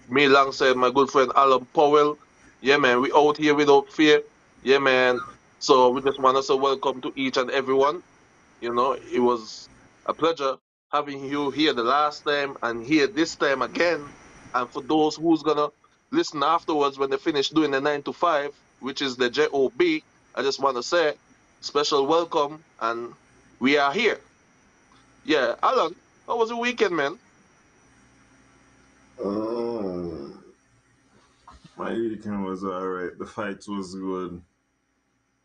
Me alongside my good friend Alan Powell. Yeah, man, we out here without fear. Yeah, man. So we just want to say welcome to each and everyone. You know, it was a pleasure having you here the last time and here this time again. And for those who's gonna listen afterwards when they finish doing the 9 to 5, which is the job, I just want to say special welcome and we are here. Yeah, Alan, how was your weekend, man? Oh, my weekend was alright. The fight was good.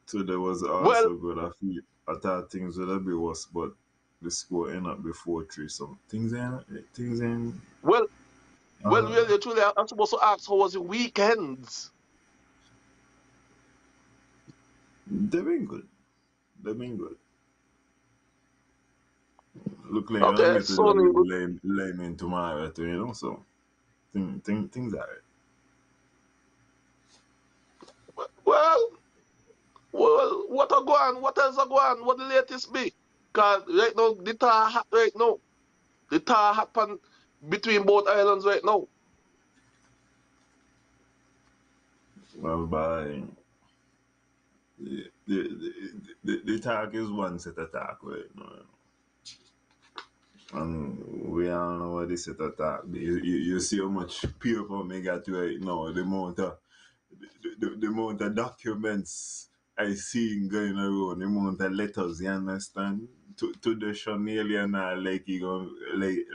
Today was Well, also good. I thought things would have been worse, but the score ended up before three. So things ain't. well, Uh, really, truly, I'm supposed to ask how was your weekends? they've been good. They've been good. Look like I'm Okay, getting so ready to lay me in tomorrow, too, So things alright. well, well, what a go on? What else a go on? What the latest be? Cause right now the tar hot right now. The tar happen between both islands right now. Well, by the talk is one set of talk, right? No. And we all know what this set of talk. You see how much paper me got right now. The amount of documents I see going around, the amount of letters, you understand? To the Chanelian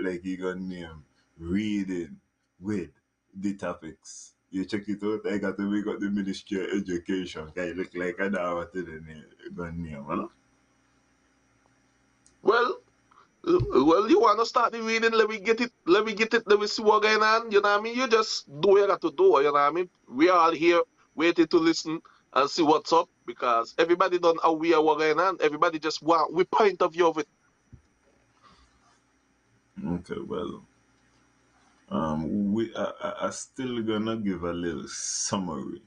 like he gonna name reading with the topics. You check it out, I got to make up the Ministry of Education. I look like I know what the name gonna name, you know? Well, well, you wanna start the reading? Let me get it. Let me get it. Let me see what going on. You know what I mean? You just do what you got to do. You know what I mean? We all here waiting to listen and see what's up because everybody don't aware what going on. Everybody just want we point of view of it. Okay, well, I still gonna give a little summary.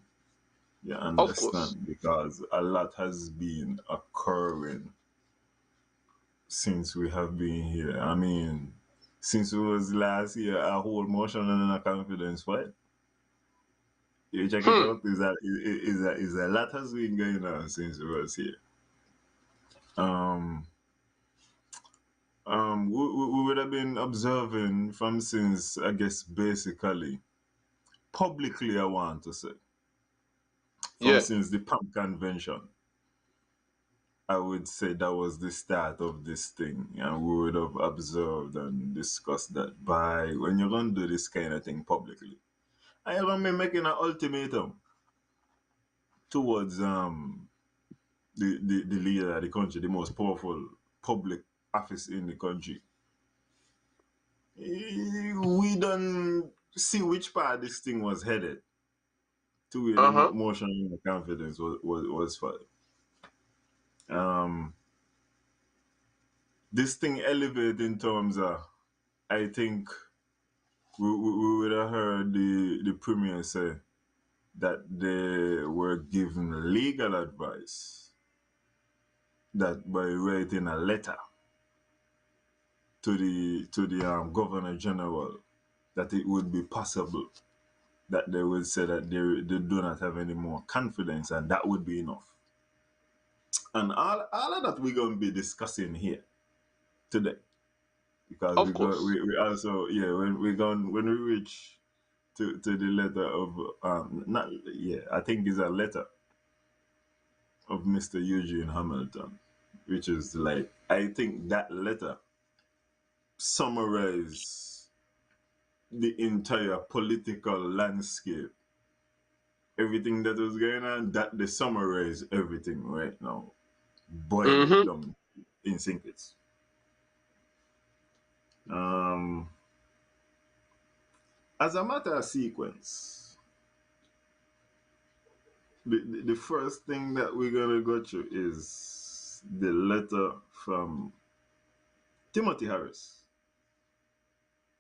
You Of course. understand? Because a lot has been occurring since we have been here. I mean, since it was last year, a whole motion and a confidence fight. You check it Hmm. out. Is a lot has been going on since we was here. Um, we would have been observing from since I guess basically publicly I want to say from Yeah. since the PAM convention. I would say that was the start of this thing, and we would have observed and discussed that by when you're gonna do this kind of thing publicly, and you're gonna be making an ultimatum towards the leader of the country, the most powerful public office in the country. We don't see which part this thing was headed to where the Uh huh. motion in the confidence was for. Um, this thing elevated in terms of, I think we would have heard the premier say that they were given legal advice that by writing a letter to the governor general that it would be possible that they would say that they do not have any more confidence and that would be enough. And all of that we're going to be discussing here today because Of course. we also when we reach to the letter of not yeah I think it's a letter of Mr. Eugene Hamilton, which is like I think that letter summarizes the entire political landscape, everything that was going on. That they summarize everything right now, boil it Mm-hmm. down in sync. Um, as a matter of sequence, the first thing that we're gonna go through is the letter from Timothy Harris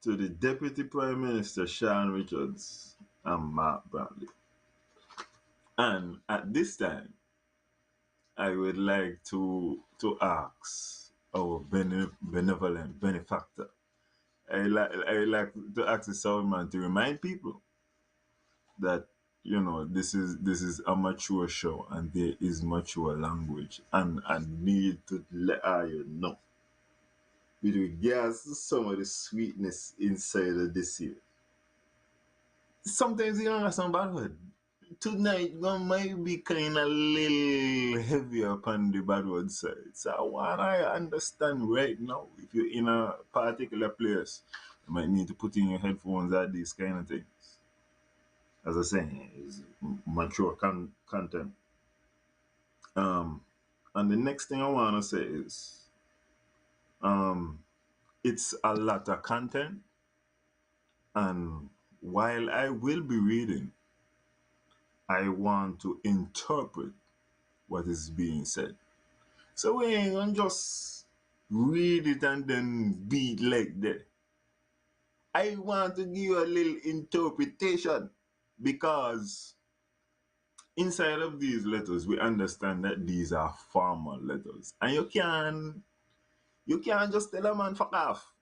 to the Deputy Prime Minister Sean Richards and Mark Bradley. And at this time, I would like to ask our benevolent benefactor, I like to ask the Southman to remind people that this is a mature show and there is mature language, and I need to let you know with regards to some of the sweetness inside of this here. Sometimes you don't understand bad word. Tonight one might be kind of little heavier upon the bad word side. So I understand right now, if you're in a particular place, you might need to put in your headphones at these kind of things. As I say, is mature content. Um, and the next thing I want to say is, um, it's a lot of content, and while I will be reading, I want to interpret what is being said. So we ain't gonna just read it and then beat like that. I want to give you a little interpretation because inside of these letters we understand that these are formal letters. And you can't just tell a man fuck off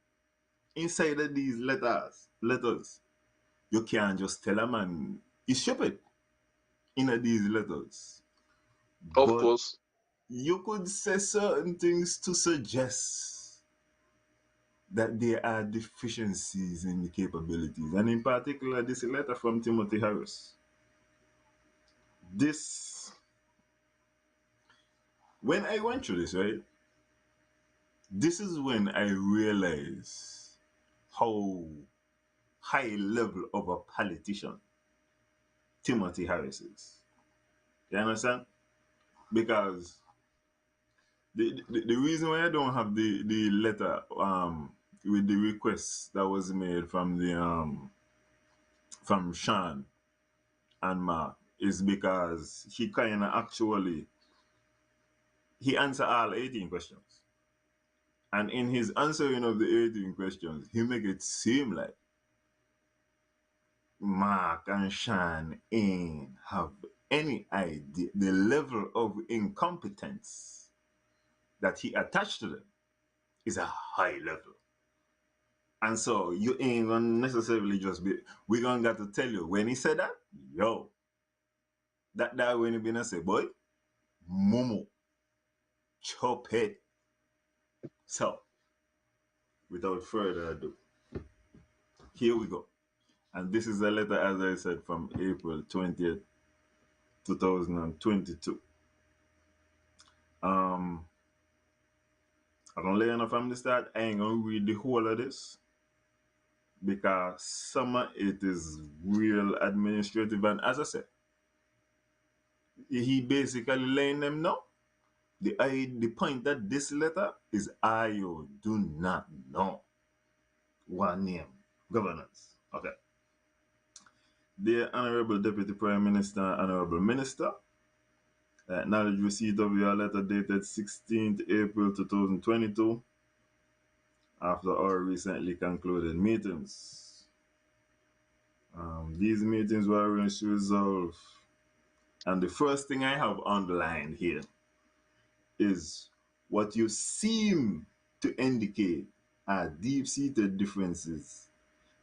inside of these letters. You can't just tell a man he's stupid in these letters. Of But course. you could say certain things to suggest that there are deficiencies in the capabilities. And in particular, this letter from Timothy Harris. This, when I went through this, right, this is when I realized how high level of a politician Timothy Harris is. You understand? Because the reason why I don't have the letter with the request that was made from Sean and Mark is because he kind of actually he answered all 18 questions. And in his answering of the 18 questions, he make it seem like Mark and Sean ain't have any idea the level of incompetence that he attached to them is a high level. And so you ain't gonna necessarily just be we gonna got to tell you when he said that, yo, that when he been say, boy, Momo, chop it. So without further ado, here we go. And this is a letter, as I said, from April 20th, 2022. Um, I'm gonna lay enough from the start. I ain't gonna read the whole of this because some of it is real administrative. And as I said, he basically letting them know the point that this letter is I do not know. One name, governance. Okay. Dear Honorable Deputy Prime Minister, Honorable Minister, acknowledge receipt of your letter dated 16th April 2022 after our recently concluded meetings. These meetings were arranged to resolve, and the first thing I have underlined here is what you seem to indicate are deep-seated differences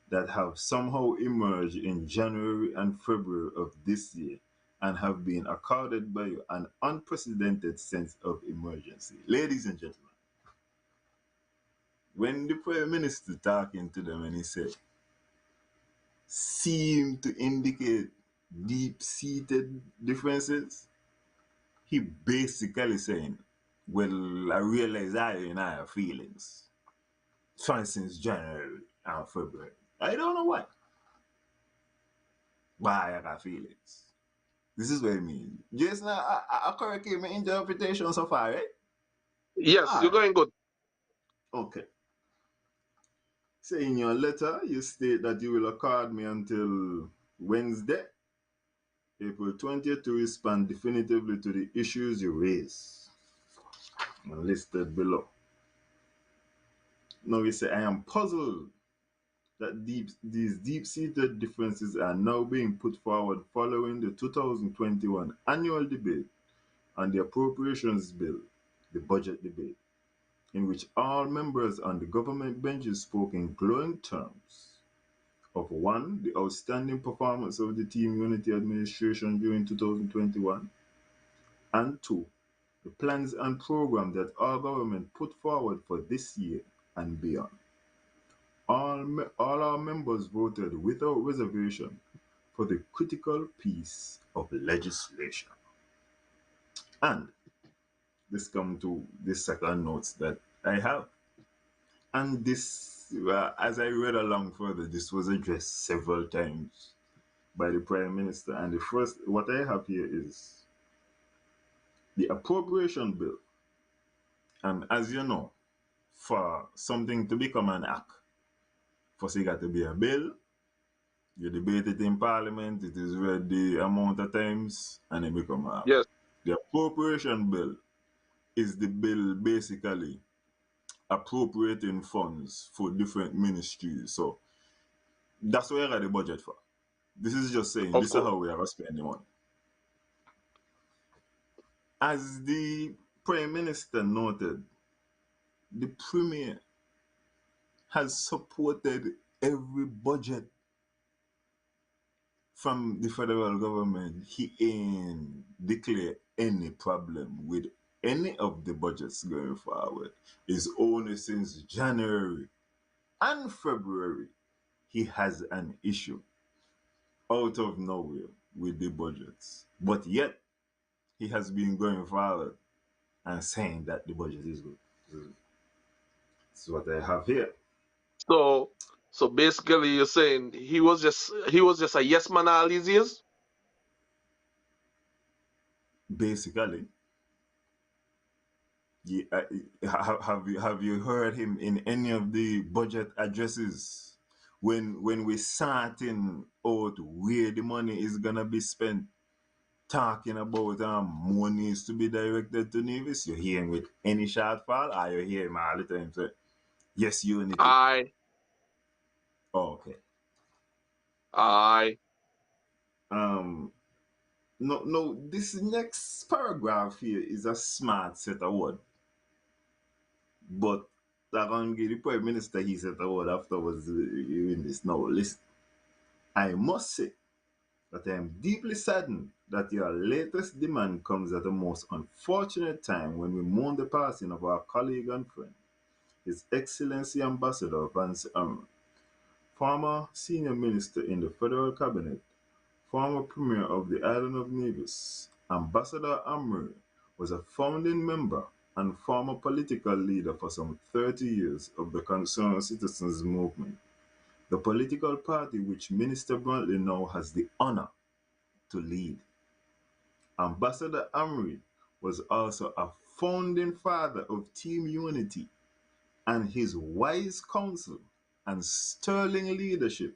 that have somehow emerged in January and February of this year and have been accorded by you an unprecedented sense of emergency. Ladies and gentlemen, when the Prime Minister talking to them and he said, seem to indicate deep-seated differences, he basically saying, well, I realize I and I have feelings. Since January and February. I don't know why. Why I got feelings. This is what I mean. Jason, I correct my interpretation so far, right? Yes, you're Alright. going good. Okay. So in your letter, you state that you will accord me until Wednesday, April 20th, to respond definitively to the issues you raise listed below. Now you say, I am puzzled that these deep-seated differences are now being put forward following the 2021 annual debate on the appropriations bill, the budget debate. in which all members on the government benches spoke in glowing terms of one, the outstanding performance of the Team Unity administration during 2021, and two, the plans and program that our government put forward for this year and beyond. All our members voted without reservation for the critical piece of legislation. And this comes to the second notes that I have. And this, as I read along further, this was addressed several times by the Prime Minister. And the first, what I have here is the appropriation bill. And as you know, for something to become an act, first it got to be a bill. You debate it in Parliament, it is read the amount of times, and it become an act. Yes. The appropriation bill is the bill basically appropriating funds for different ministries. So that's where I got the budget for. This is just saying Of this is course. how we are going to spend the money. As the Prime Minister noted, the Premier has supported every budget from the federal government. He ain't declare any problem with any of the budgets going forward. It's only since January and February he has an issue out of nowhere with the budgets. But yet he has been going forward and saying that the budget is good. This is what I have here. So so basically you're saying he was just a yes man all these years? Basically, have you heard him in any of the budget addresses when we sorting out where the money is gonna be spent, talking about money is to be directed to Nevis? You hear him with any shortfall, or you hear him all the time say, yes, unity. Aye. Oh, okay. Aye. Um, no, this next paragraph here is a smart set of words, but they're going to give the Prime Minister he said a word afterwards in this. Now, listen, I must say that I am deeply saddened that your latest demand comes at the most unfortunate time when we mourn the passing of our colleague and friend, His Excellency Ambassador Vance Amr, former senior minister in the federal cabinet, former premier of the island of Nevis. Ambassador Amr was a founding member and former political leader for some 30 years of the Concerned Citizens Movement, the political party which Minister Brantley now has the honor to lead. Ambassador Amri was also a founding father of Team Unity, and his wise counsel and sterling leadership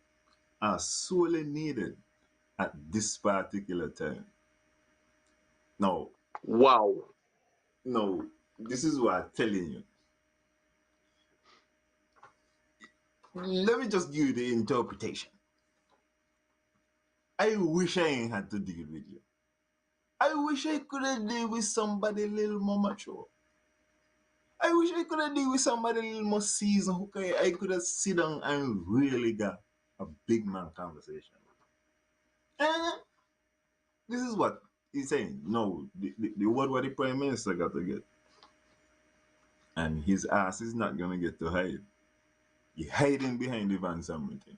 are sorely needed at this particular time. Now, Wow. now, this is what I'm telling you. Let me just give you the interpretation. I wish I ain't had to deal with you. I wish I could have dealt with somebody a little more mature. I wish I could have dealt with somebody a little more seasoned who I could have sit down and really got a big man conversation. And this is what he's saying. No, the word what the Prime Minister got to get. And his ass is not going to get to hide. He hiding behind the Van Samuel thing.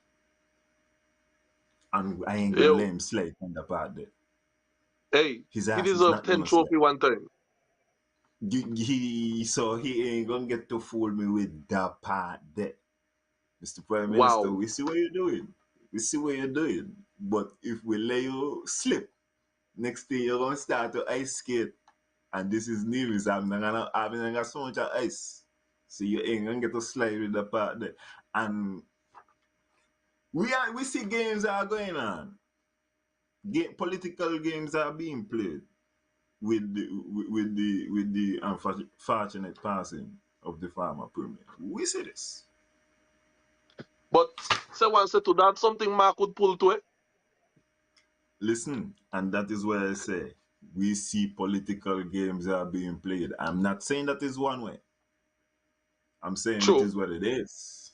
And I ain't going to let Yo, him slide on the part there. hey, His he ass is deserved not going 10 to slide. trophy one time. So he ain't going to get to fool me with that part there. Mr. Prime Minister, Wow. we see what you're doing. We see what you're doing. But if we let you slip, next thing you're gonna start to ice skate. And this is news. I'm not gonna have so much of ice. So you ain't gonna get to slide with the part there. And we see games are going on. Political games are being played with the unfortunate passing of the former premier. We see this. But someone said to that something Mark would pull to it. Listen, and that is where I say we see political games are being played. I'm not saying that is one way. I'm saying it True. is what it is.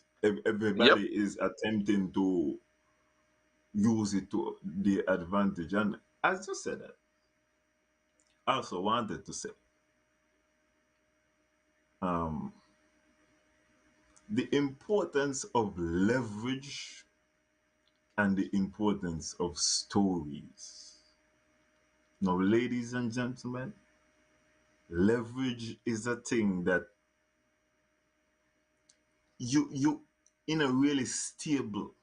Yep. Everybody is attempting to use it to the advantage. And as you said that, I also wanted to say um, the importance of leverage and the importance of stories. Now, ladies and gentlemen, leverage is a thing that you in a really stable,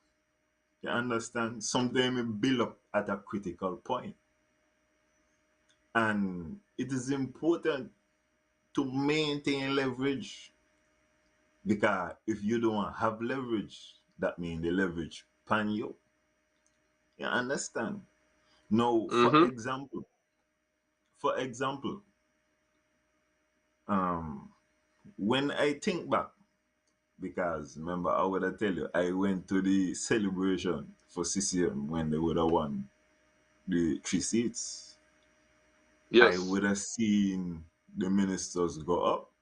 you understand, sometimes it build up at a critical point. And it is important to maintain leverage because if you don't have leverage, that means the leverage pan you. You understand? Now, Mm-hmm. for example, um, when I think back, because remember I would have tell you I went to the celebration for CCM when they would have won the 3 seats. I Yes. would have seen the ministers go up,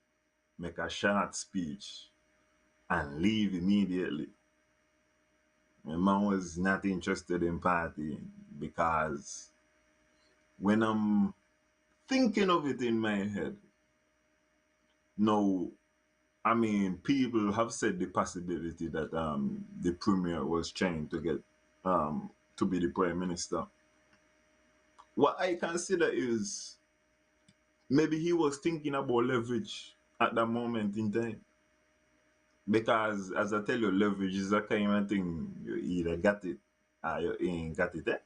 make a short speech, and leave immediately. My mom was not interested in partying because when I'm thinking of it in my head, no, I mean, people have said the possibility that the premier was trying to get to be the prime minister. What I consider is maybe he was thinking about leverage at that moment in time. Because as I tell you, leverage is a kind of thing you either got it or you ain't got it. Eh?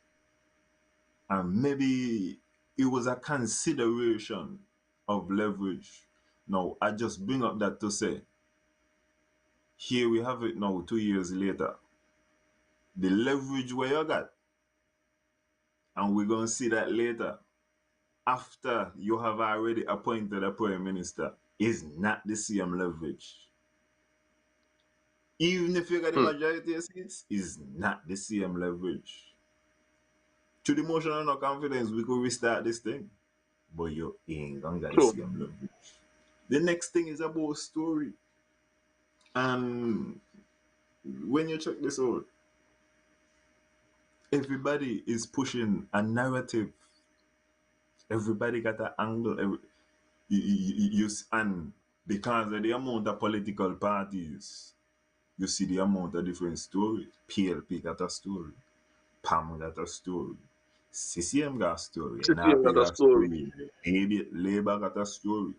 And maybe it was a consideration of leverage. Now, I just bring up that to say, here we have it now, 2 years later. The leverage where you got, and we're going to see that later, after you have already appointed a prime minister, is not the same leverage. Even if you got the Hmm. majority of seats, is not the same leverage. To the motion of no confidence, we could restart this thing. But you ain't gonna get the True. same leverage. The next thing is about story. And when you check this out, everybody is pushing a narrative. Everybody got an angle. And because of the amount of political parties, you see the amount of different stories. PLP got a story. PAM got a story. CCM got a story. City NRP got a got a story. story. Labour got a story.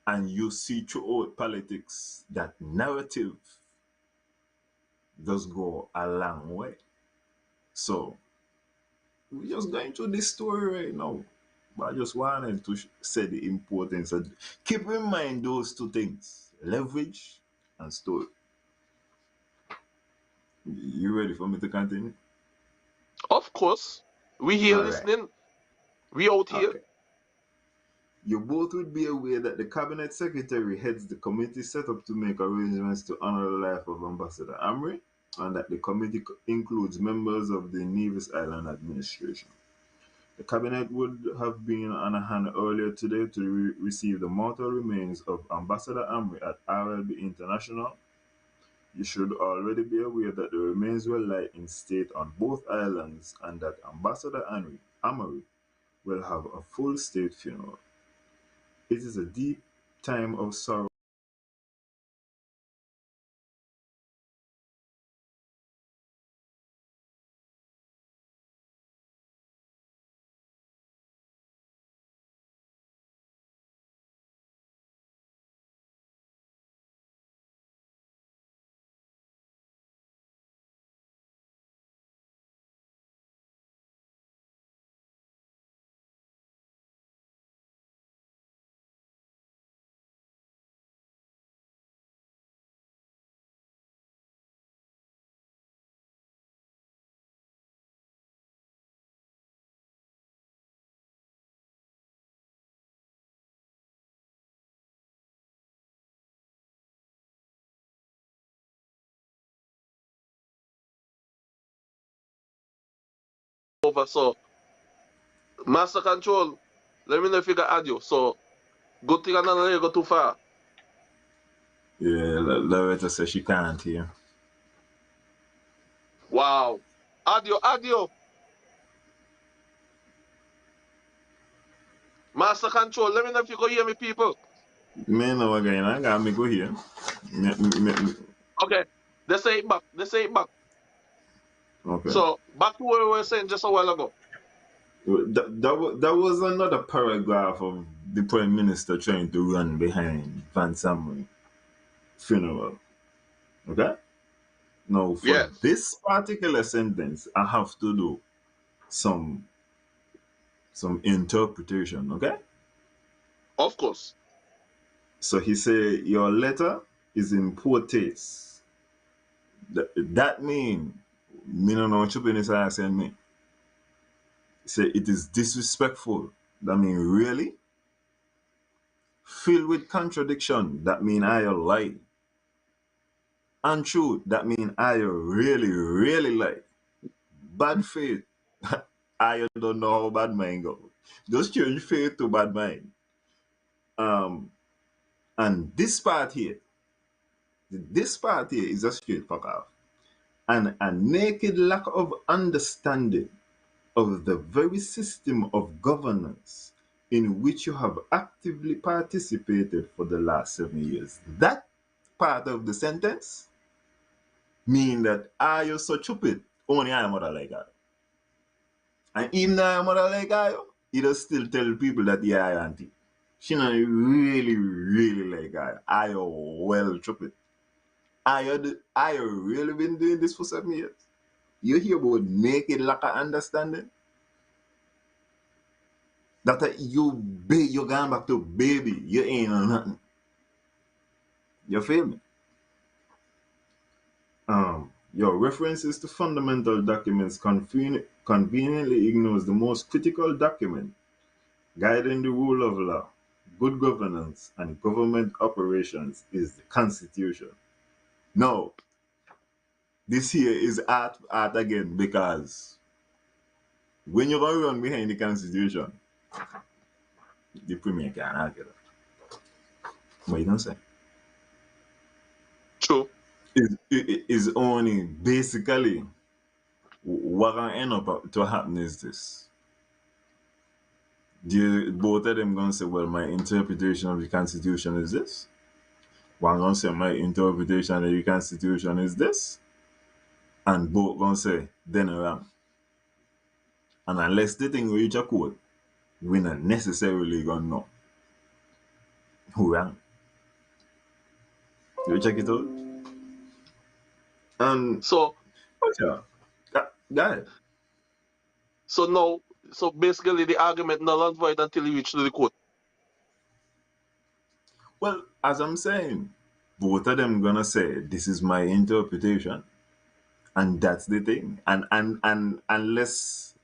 And you see throughout politics that narrative does go a long way. So we're just going through this story right now. But I just wanted to say the importance of keep in mind those two things: leverage and story. You ready for me to continue? Of course. We here All right. listening. We out here. Okay. You both would be aware that the cabinet secretary heads the committee set up to make arrangements to honor the life of Ambassador Amri, and that the committee includes members of the Nevis Island administration. The cabinet would have been on hand earlier today to receive the mortal remains of Ambassador Amri at RLB International. You should already be aware that the remains will lie in state on both islands and that Ambassador Amri will have a full state funeral. It is a deep time of sorrow. Over. So master control. Let me know if you got audio. So good thing I don't let you go too far. Yeah, Loretta says she can't hear. Wow. Audio, audio. Master control. Let me know if you can hear me, people. Me know again, I got me go here. Okay. They say it back. They say it back. Okay. So back to what we were saying just a while ago. That was another paragraph of the Prime Minister trying to run behind Van Samuel funeral. Okay? Now, for Yes. this particular sentence, I have to do some interpretation. Okay? Of course. So he say your letter is in poor taste. That mean me no know what is asking me. Say it is disrespectful. That mean really filled with contradiction. That mean I a lie. Untrue. That mean I really really lie. Bad faith. I don't know how bad mine go. Just change faith to bad mind. Um, and this part here is a straight fuck off. And a naked lack of understanding of the very system of governance in which you have actively participated for the last 7 years. That part of the sentence mean that are you so stupid? Only I am mother like that. And even though I am mother like I, he does still tell people that yeah, I auntie. She not really, really like I well stupid. I really been doing this for 7 years. You hear about naked lack of understanding? That you going back to baby, you ain't on nothing. You feel me? Your references to fundamental documents conveniently ignores the most critical document guiding the rule of law, good governance, and government operations is the Constitution. No, this here is art again because when you're going to run behind the Constitution, the premier can't argue that. What you gonna say? True. Is only basically what gonna end up to happen is this. Both of them gonna say, well, my interpretation of the Constitution is this. One gonna say my interpretation of the Constitution is this. And both gonna say, then wrong. And unless the thing reach a code, we not necessarily gonna know who wrong. You check it out. And So what's yeah, that so now so basically the argument null and void until you reach to the court. well, as I'm saying, both of them gonna say this is my interpretation. And that's the thing. And unless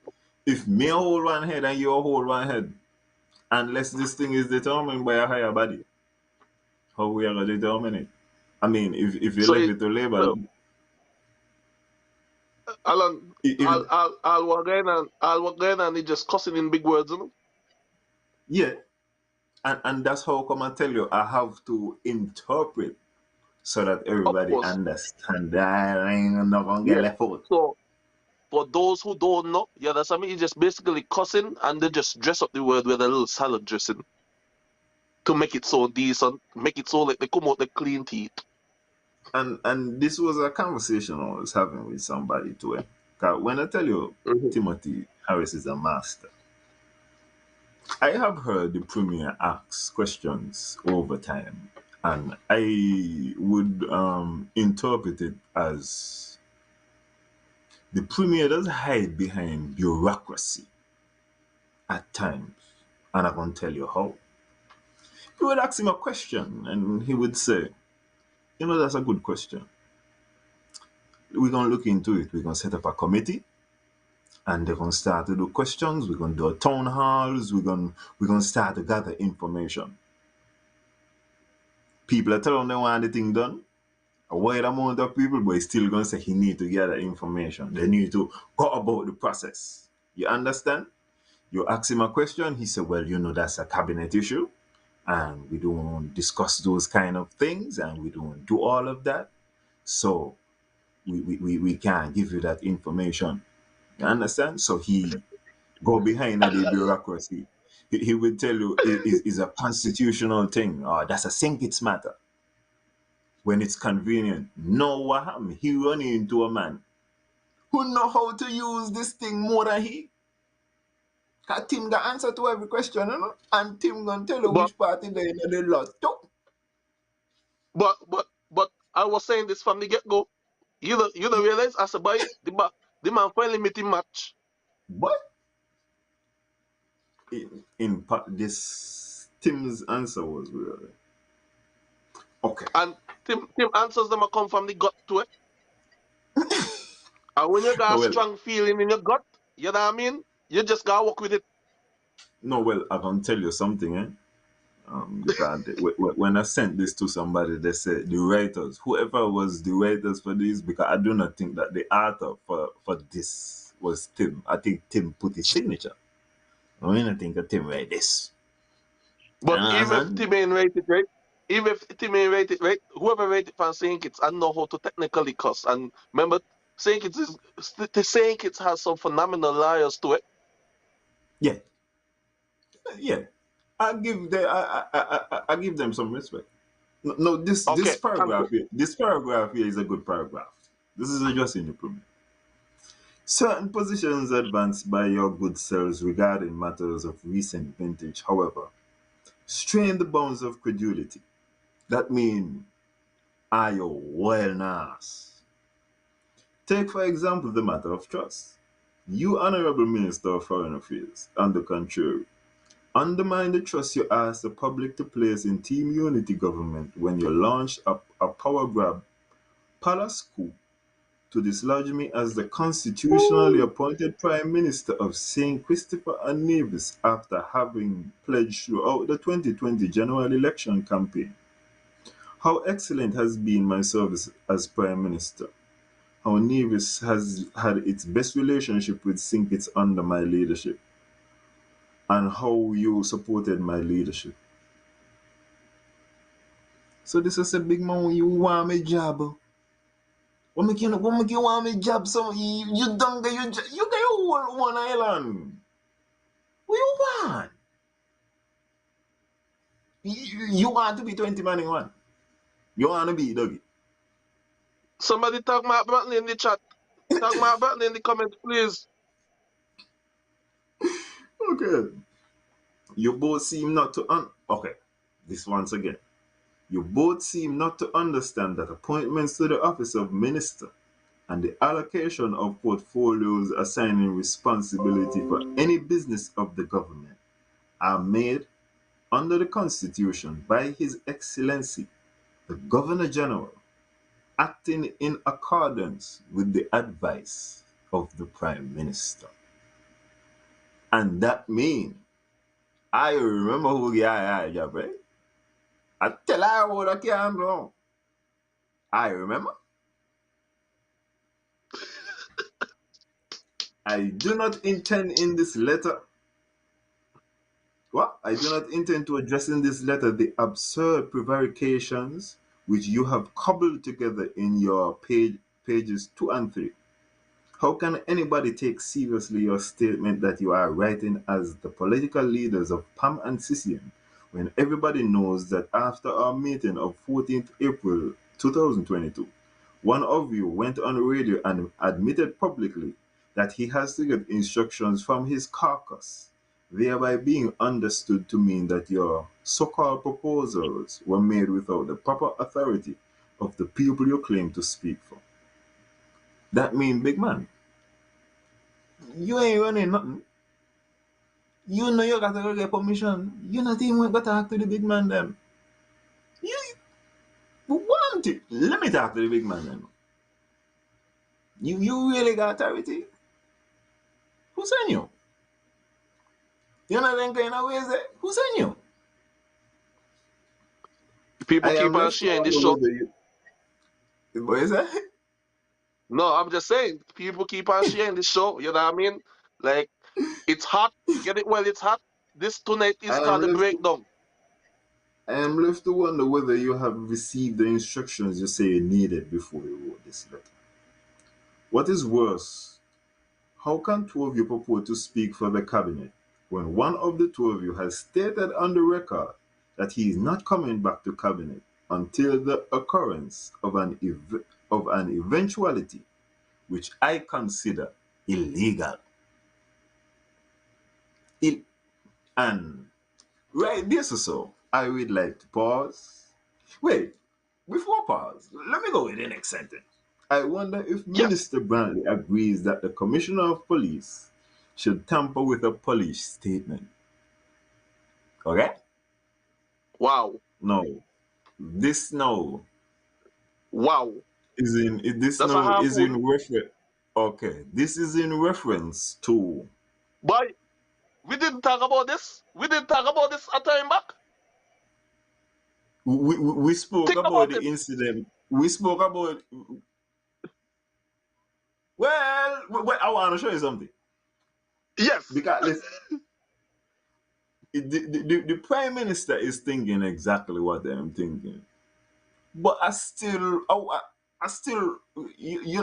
if me hold one head and you hold one head, unless this thing is determined by a higher body, how we are gonna determine it? I mean, if you So leave it, it to labor, so Alan, if I'll again and he just cussing in big words, you know? yeah, and that's how come I tell you I have to interpret so that Of everybody course. understand that I ain't not gonna get Yeah. left out. So for those who don't know, yeah, that's I mean, he's just basically cussing and they just dress up the word with a little salad dressing to make it so decent, make it so like they come out the clean teeth. And this was a conversation I was having with somebody too. 'Cause when I tell you Hmm. Timothy Harris is a master, I have heard the premier ask questions over time, and I would interpret it as the premier does hide behind bureaucracy at times, and I can tell you how. You would ask him a question, and he would say, "You know, that's a good question. We're gonna look into it. We're gonna set up a committee." And they're gonna start to do questions. We're gonna do town halls. We're gonna start to gather information. People are telling them they want the thing done. A wide amount of people, but he's still gonna say he need to gather information. They need to go about the process. You understand? You ask him a question, he said, well, you know, that's a cabinet issue. and we don't discuss those kind of things, and we don't do all of that. So we can't give you that information. You understand? So he go behind the bureaucracy. He would tell you it is a constitutional thing, or that's a think it's matter when it's convenient. No, what happened? He run into a man who know how to use this thing more than he. Cause Tim got answer to every question, you know? And Tim gonna tell you But which party they in the lot. but I was saying this from the get go. You don't realize as a boy the man finally meet him match. But in part, this Tim's answer was really okay. And Tim answers them a come from the gut to it. And when you got a Well, strong feeling in your gut, you know what I mean? You just gotta work with it. no, well, I can tell you something, eh? Because when I sent this to somebody, they said the writers, whoever was the writers for this, because I do not think that the author for this was Tim. I think Tim put his signature. I mean, I think that Tim write this. You But even if understand? Tim ain't rate it right, even if Tim ain't rate it right, whoever rate it for saying kids, I know how to technically cuss. And remember, saying kids is saying kids has some phenomenal liars to it. Yeah, yeah. I give them some respect. No, no, this Okay, thank paragraph you. here, this paragraph here is a good paragraph. This is addressing the problem. Certain positions advanced by your good selves regarding matters of recent vintage, however, strain the bounds of credulity. That means, are you well nice? Take, for example, the matter of trust. You, Honorable Minister of Foreign Affairs, on the contrary, undermine the trust you asked the public to place in Team Unity government when you launched a power grab palace coup to dislodge me as the constitutionally Woo. appointed Prime Minister of St. Christopher and Nevis after having pledged throughout the 2020 general election campaign. How excellent has been my service as Prime Minister. How Nevis has had its best relationship with St. under my leadership. And how you supported my leadership. So this is a big man, you want me job. What make you want me job? So you don't get your job. You get your one island. What you want? You want to be 20 man in one. You want to be Dougie. Somebody tag my button in the chat. Tag my button in the comments, please. Okay. You both seem not to okay. This once again. You both seem not to understand that appointments to the office of minister and the allocation of portfolios assigning responsibility for any business of the government are made under the Constitution by His Excellency, the Governor General, acting in accordance with the advice of the Prime Minister. And that means, I remember who I job, right? I tell her what I can't do. I remember. I do not intend in this letter. What? I do not intend to address in this letter the absurd prevarications which you have cobbled together in your pages 2 and 3. How can anybody take seriously your statement that you are writing as the political leaders of PAM and CCN when everybody knows that after our meeting of 14th April 2022, one of you went on radio and admitted publicly that he has to get instructions from his caucus, thereby being understood to mean that your so-called proposals were made without the proper authority of the people you claim to speak for. That mean, big man, you ain't running nothing. You know you gotta go get permission. You not even got to talk to the big man them. You want it. Let me talk to the big man then. You really got authority? Who sent you? You know them kind of ways there? Who sent you? People I keep have on left to sharing this wonder show. whether you what is that? No, I'm just saying, people keep on sharing this show. You know what I mean? Like, it's hot. Get it? Well, it's hot. This tonight I is have called the left to breakdown. I am left to wonder whether you have received the instructions you say you needed before you wrote this letter. What is worse, how can two of you purport to speak for the cabinet when one of the two of you has stated on the record that he is not coming back to cabinet until the occurrence of an eventuality which I consider illegal? Il- and right this or so, I would like to pause. Wait, before pause, let me go with the next sentence. I wonder if Yes. Minister Brantley agrees that the Commissioner of Police should tamper with a police statement. Okay? Wow. No. This no Wow. this That's a no half is fool. in reference. Okay, this is in reference to Boy, we didn't talk about this. We didn't talk about this a time back. we spoke Think about about the it. incident. We spoke about I want to show you something Yes. because the prime minister is thinking exactly what I'm thinking. But I still,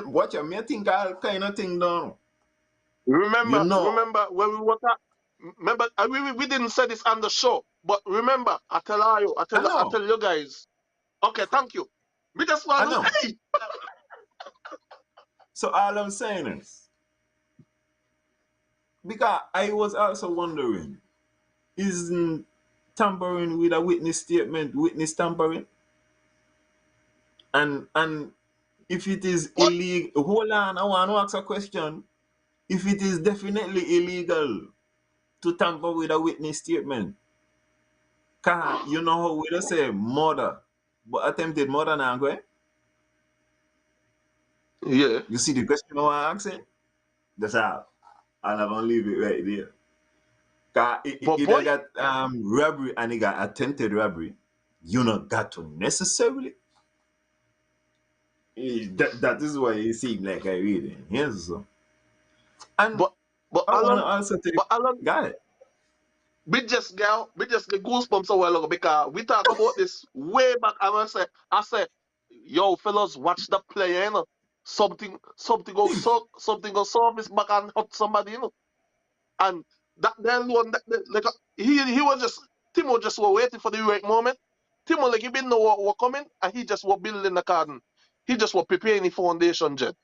what you may think I kind of thing down. You know, Remember when we were remember we didn't say this on the show, but remember, I I know, tell you guys. Okay, thank you. We just I want to know. hey. So all I'm saying is, because I was also wondering, isn't tampering with a witness statement witness tampering? And if it is What? illegal, hold on, I want to ask a question. If it is definitely illegal to tamper with a witness statement, can you know how we just say murder, but attempted murder now, go. Yeah. You see the question I'm asking? That's how. And I'm gonna leave it right there. Cause But either boy, got robbery and it got attempted robbery, you not got to necessarily. That is why it seemed like I read it. Yes, so. And but I wanna Alan, also take but Alan, got it. we just get goosebumps a while ago because we talk about this way back. And I say, yo, fellas, watch the player, you know. Something go surface back and hurt somebody, you know. And that then one, like he was just Timo just was waiting for the right moment. Timo like he didn't know what was coming, and he just was building the garden. He just was preparing the foundation, Jet.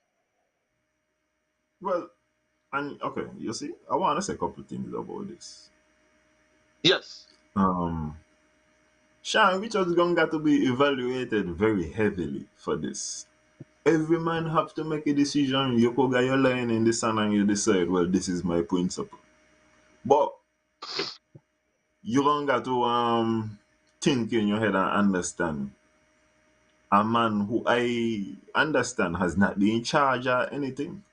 Well, and okay, you see, I wanna say a couple things about this. Yes. Um Sean, which is going to be evaluated very heavily for this. Every man have to make a decision. You could get your line in the sand and you decide, well, this is my principle. But you don't got to think in your head and understand. A man who I understand has not been in charge or anything.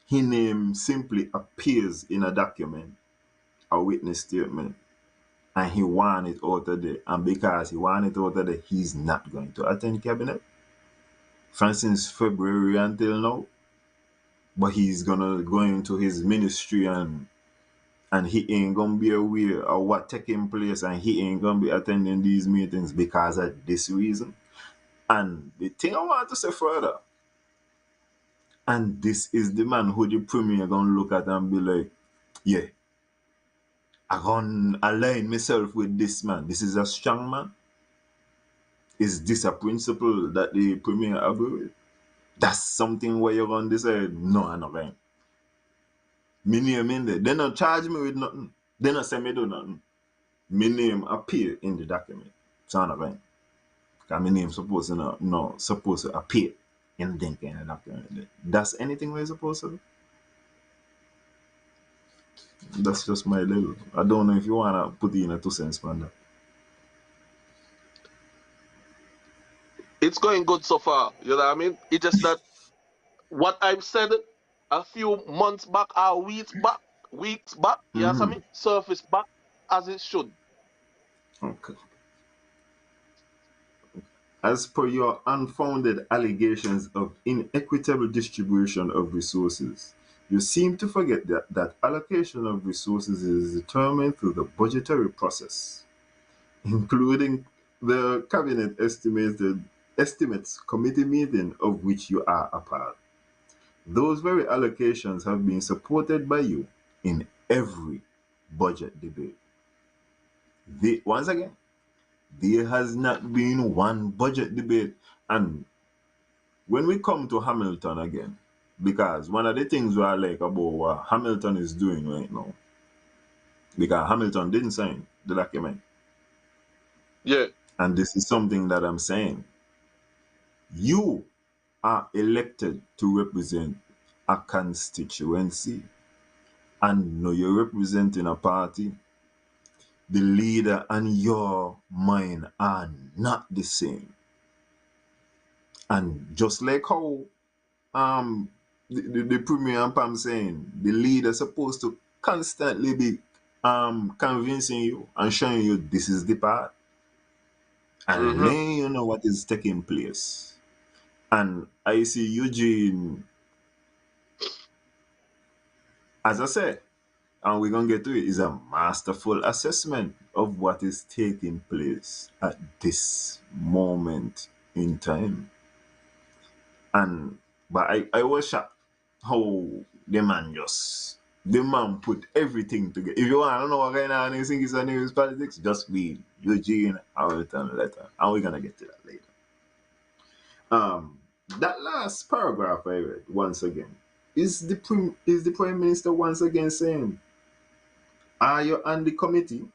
His name simply appears in a document, a witness statement, and he want it out of there. And because he want it out of there, he's not going to attend cabinet from since February until now. But he's gonna go into his ministry and he ain't gonna be aware of what taking place and he ain't gonna be attending these meetings because of this reason. And the thing I want to say further, and this is the man who the premier gonna look at and be like, yeah, I gonna align myself with this man. This is a strong man. Is this a principle that the premier agree with? That's something where you're gonna decide, no, I'm not going. Me name in there. They not charge me with nothing. They not say me do nothing. My name appear in the document. So I'm not going. Because my name supposed to supposed to appear in the kind of document. That's anything we're supposed to do. That's just my little. I don't know if you wanna put in a 2 cents on that. It's going good so far. You know what I mean? It's just that what I've said a few months back or weeks back, yes, I Mm-hmm. mean, surface back as it should. Okay. As per your unfounded allegations of inequitable distribution of resources, you seem to forget that allocation of resources is determined through the budgetary process, including The cabinet estimates committee meeting of which you are a part. Those very allocations have been supported by you in every budget debate. Once again, there has not been one budget debate. And when we come to Hamilton again, because one of the things we are like about what Hamilton is doing right now, because Hamilton didn't sign the document. Yeah. And this is something that I'm saying. You are elected to represent a constituency, and no, you're representing a party. The leader and your mind are not the same. And just like how um the premier and Pam saying, the leader supposed to constantly be convincing you and showing you this is the path and Mm-hmm. letting you know what is taking place. And I see Eugene, as I said, and we're gonna get to it, is a masterful assessment of what is taking place at this moment in time. And but I was shocked how the man put everything together. If you want to know what kind of anything is on news politics, just read Eugene Hamilton letter. And we're gonna get to that later. Um that last paragraph I read once again is the Prime Minister once again saying, are you on the committee?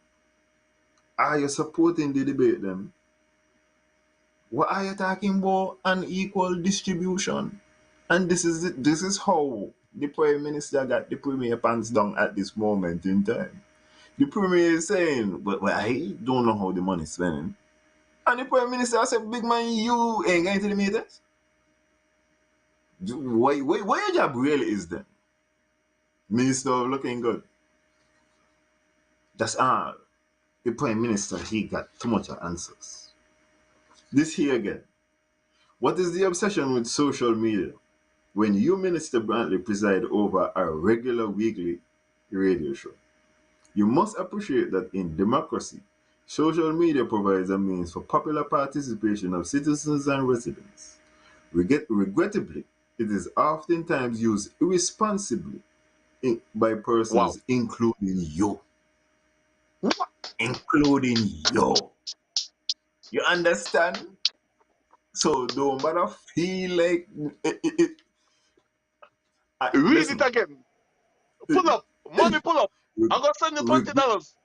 Are you supporting the debate then? What are you talking about? Unequal distribution. And this is how the Prime Minister got the Premier pants down at this moment in time. The Premier is saying, but I don't know how the money is spending. And the Prime Minister said, big man, you ain't going to the meetings. What your job really is then? Minister of looking good. That's all. The Prime Minister, he got too much answers. This here again. What is the obsession with social media? When you, Minister Brantley, preside over a regular weekly radio show, you must appreciate that in democracy, social media provides a means for popular participation of citizens and residents. Regrettably, it is oftentimes used irresponsibly by Wow. persons including you. What? Including you. You understand? So don't bother feel like Read it listen. again. Pull up. Money pull up. Re- I'm gonna send you re- $20.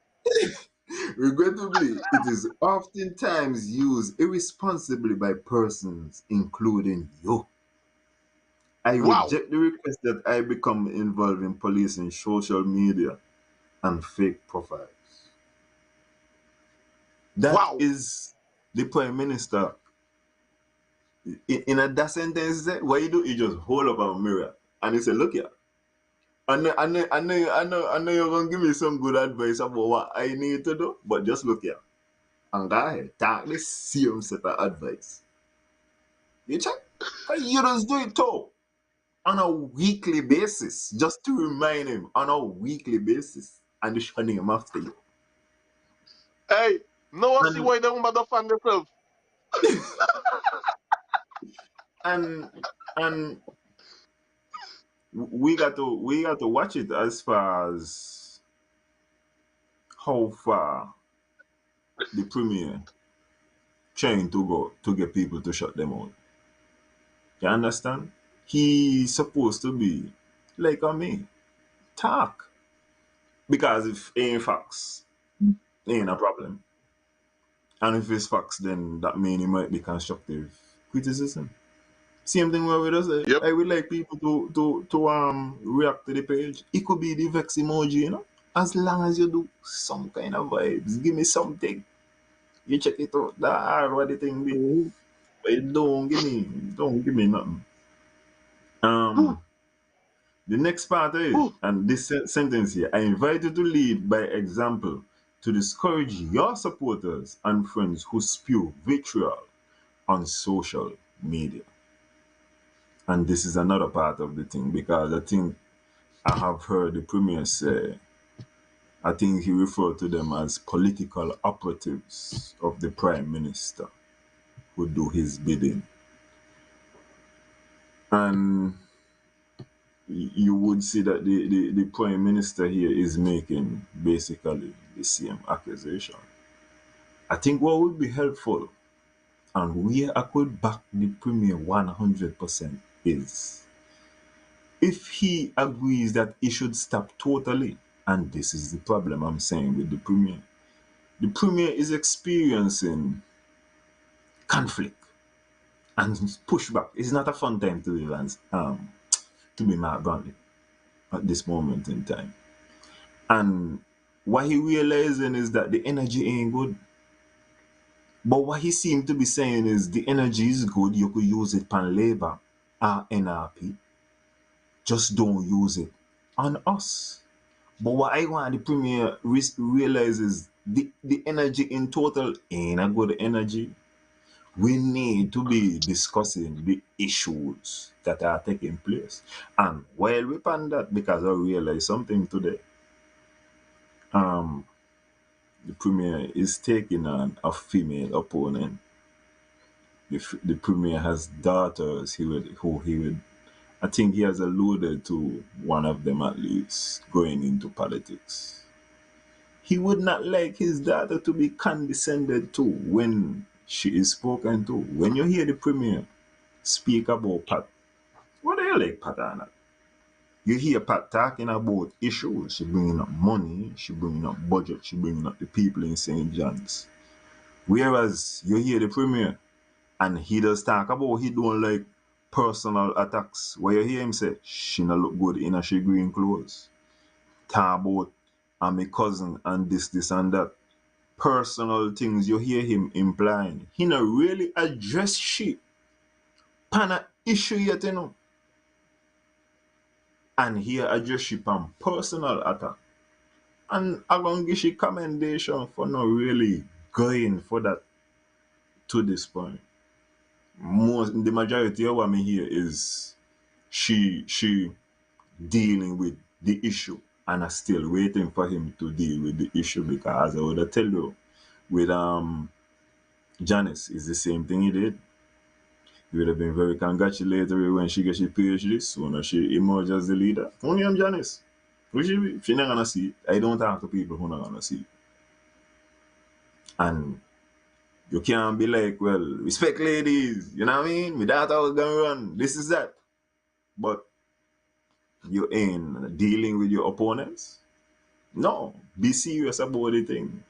Regrettably, it is oftentimes used irresponsibly by persons, including you. I Wow. reject the request that I become involved in policing social media and fake profiles. That Wow. is the Prime Minister. In a that sentence, what you do, you just hold up a mirror and you say, look here. I know you're gonna give me some good advice about what I need to do, but just look here. And go ahead, take the same set of advice. You check? Because you just do it too on a weekly basis, just to remind him on a weekly basis, and you shun him after you. Hey, no I see And why they don't bother fan themselves. and and we got to watch it as far as how far the premier trying to go to get people to shut them out. You understand? He's supposed to be like a me, talk, because if ain't facts, ain't a problem. And if it's facts, then that means it might be constructive criticism. Same thing where we just say, Yep. I would like people to react to the page. It could be the vex emoji, you know. As long as you do some kind of vibes, give me something. You check it out. That hard what the thing be. Mhm. But don't give me nothing. Whew, Um the next part is, whew. and this sentence here, I invite you to lead by example to discourage your supporters and friends who spew vitriol on social media. And this is another part of the thing because I think I have heard the premier say I think he referred to them as political operatives of the prime minister who do his bidding. And you would see that the prime minister here is making basically the same accusation. I think what would be helpful and where I could back the premier 100% is if he agrees that he should stop totally. And this is the problem I'm saying with the premier. The premier is experiencing conflict and pushback. It's not a fun time to live and to be Mark Brantley at this moment in time. And what he realizing is that the energy ain't good. But what he seemed to be saying is the energy is good, you could use it on labor or NRP. Just don't use it on us. But what I want the premier realize is the energy in total ain't a good energy. We need to be discussing the issues that are taking place. And while we pan that, because I realized something today, um, the premier is taking on a female opponent. The premier has daughters who he would, I think he has alluded to one of them at least going into politics. He would not like his daughter to be condescended to when she is spoken to. When you hear the premier speak about Pat, what do you like Pat or not? You hear Pat talking about issues. She bringing up money, she bringing up budget, she bringing up the people in St. John's. Whereas you hear the premier and he does talk about he don't like personal attacks. Where you hear him say, she not look good in a she green clothes. Talk about I'm a cousin and this and that. Personal things you hear him implying. He not really address shit. Pana issue yet, you know. And he address shit on personal attack. And I'm gonna give she commendation for not really going for that to this point. The majority of what me hear is she dealing with the issue and are still waiting for him to deal with the issue because as I would tell you with Janice is the same thing he did. He would have been very congratulatory when she gets her PhD soon as she emerged as the leader. Only I'm Janice. She not gonna see it. I don't talk to people who not gonna see it. And you can't be like, well, respect ladies, you know what I mean? My daughter was gonna run. This is that. But you ain't dealing with your opponents. No, be serious about the thing.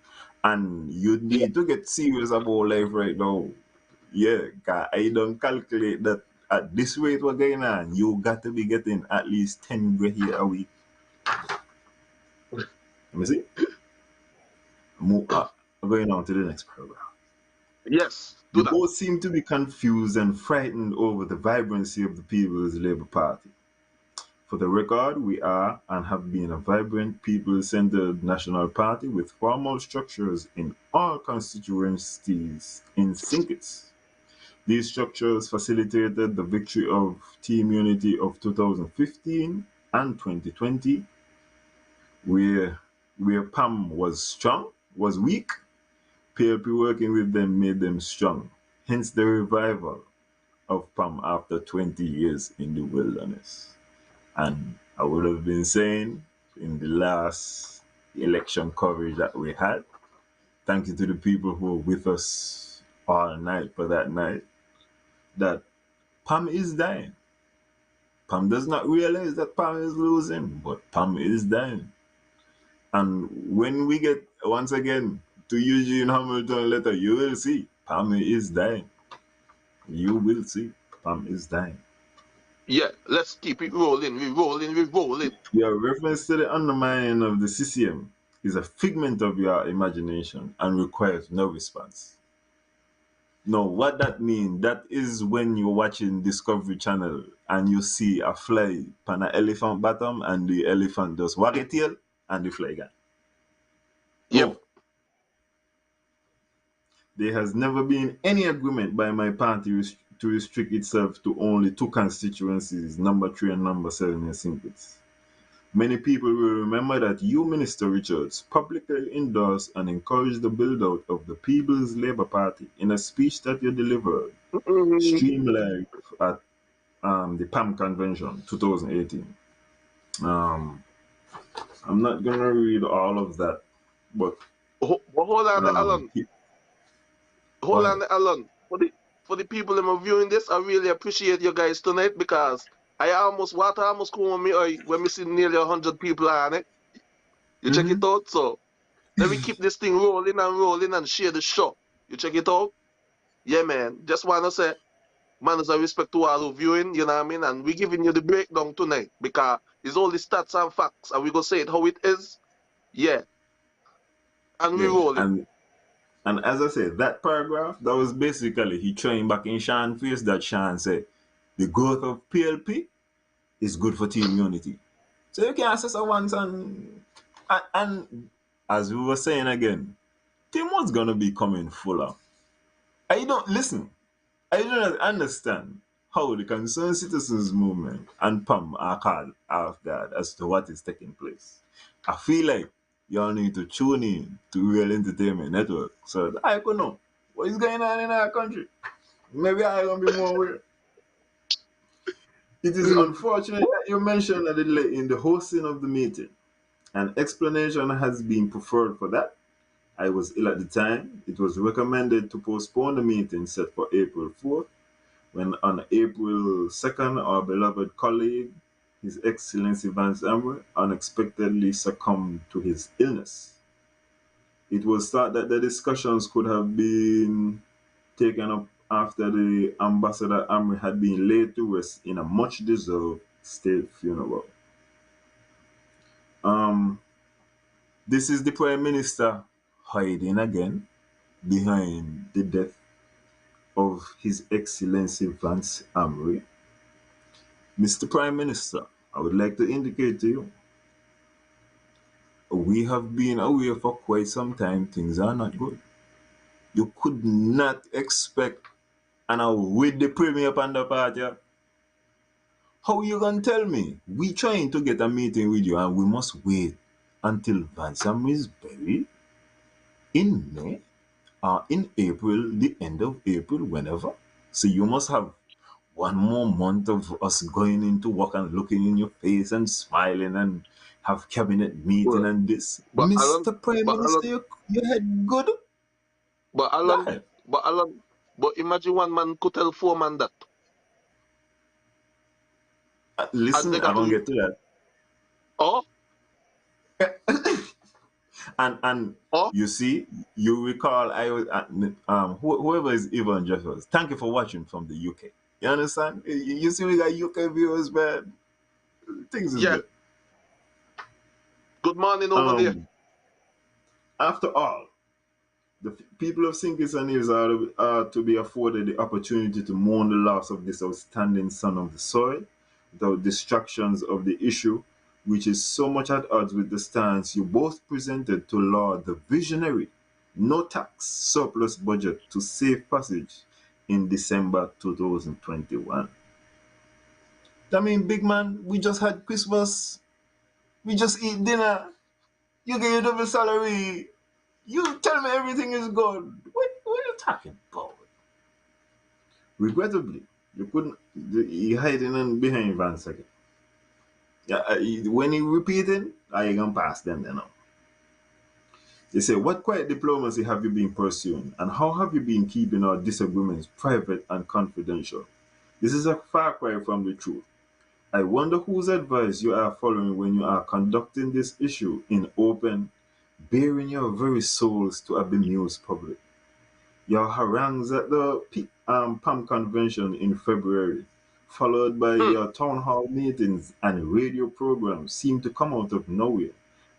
And you Yeah. need to get serious about life right now. Yeah, 'cause I don't calculate that at this rate we're going on, you got to be getting at least 10 grand here a week. Let me see. Going on to the next paragraph. Yes, do You that. both seem to be confused and frightened over the vibrancy of the People's Labour Party. For the record, we are and have been a vibrant, people-centered national party with formal structures in all constituencies in Sinkits. These structures facilitated the victory of Team Unity of 2015 and 2020, where PAM was weak. PLP working with them made them strong. Hence the revival of PAM after 20 years in the wilderness. And I would have been saying in the last election coverage that we had, thank you to the people who were with us all night for that night, that Pam is dying. Pam does not realize that Pam is losing, but Pam is dying. And when we get, once again, to Eugene Hamilton letter, you will see Pam is dying. You will see Pam is dying. Yeah, let's keep it rolling. We rolling, we rolling. Your reference to the undermining of the CCM is a figment of your imagination and requires no response. No, what that means, that is when you're watching Discovery Channel and you see a fly on an elephant bottom and the elephant does wag a tail and the fly gone. Yep. No, there has never been any agreement by my party to restrict itself to only two constituencies, number 3 and number 7 in Sinkits. Many people will remember that you, Minister Richards, publicly endorsed and encouraged the build-out of the People's Labour Party in a speech that you delivered, Mm, streamed live at the PAM convention 2018. Um, I'm not gonna read all of that, but but hold on, there, Alan. he- go Hold on, ahead. there, Alan. For the people that are viewing this, I really appreciate you guys tonight because water almost come on me eye when we see nearly 100 people on it. You check it Hmm. out, so let me keep this thing rolling and share the show. You check it out? Yeah, man. Just wanna say, man, as a respect to all who viewing, you know what I mean? And we giving you the breakdown tonight because it's all the stats and facts, and we gonna say it how it is. Yeah, and we Yeah, rolling. and as I said, that paragraph that was basically he throwing back in Sean's face that Sean said the growth of PLP is good for team unity. So you can assess at once and as we were saying again, team was gonna be coming fuller. I don't listen. I do not understand how the concerned citizens movement and PAM are called off guard as to what is taking place. I feel like y'all need to tune in to Real Entertainment Network so that I could know what is going on in our country. Maybe I gonna be more aware. It is unfortunate that you mentioned a delay in the hosting of the meeting. An explanation has been preferred for that. I was ill at the time. It was recommended to postpone the meeting set for April 4th when on April 2nd, our beloved colleague, His Excellency Vance Amber, unexpectedly succumbed to his illness. It was thought that the discussions could have been taken up after the Ambassador Amri had been laid to rest in a much deserved state funeral. Um, this is the Prime Minister hiding again behind the death of His Excellency Vance Amri. Mr. Prime Minister, I would like to indicate to you, we have been aware for quite some time things are not good. You could not expect, and with the premier up on the party, how you gonna tell me? We trying to get a meeting with you and we must wait until Vansam is buried in May or in April, the end of April, whenever. So you must have one more month of us going into work and looking in your face and smiling and have cabinet meeting But, and this. but Alan, Mr. Prime but Minister, Alan, your head good? but Go Alan, ahead. but Alan, but imagine one man could tell 4 man that, and Listen, they I'm got gonna to, get to oh, that. And oh, you see, you recall I was whoever is Ivan Jeffers. Thank you for watching from the UK. You understand? You see, we got UK viewers, man. Things is yeah. good. Good morning over there. Um, After all, the people of Sinkis Hills are to be afforded the opportunity to mourn the loss of this outstanding son of the soil without distractions of the issue, which is so much at odds with the stance you both presented to laud the visionary no tax surplus budget to safe passage in December 2021. I mean, big man, we just had Christmas, we just eat dinner, you get your double salary, you tell me everything is good. What are you talking about? Regrettably, you couldn't. He hiding in behind Van second. Yeah, when he repeating, I gonna pass them then now. They say, what quiet diplomacy have you been pursuing, and how have you been keeping our disagreements private and confidential? This is a far cry from the truth. I wonder whose advice you are following when you are conducting this issue in open, bearing your very souls to a bemused public. Your harangues at the PAM convention in February, followed by Hmm. your town hall meetings and radio programs, seem to come out of nowhere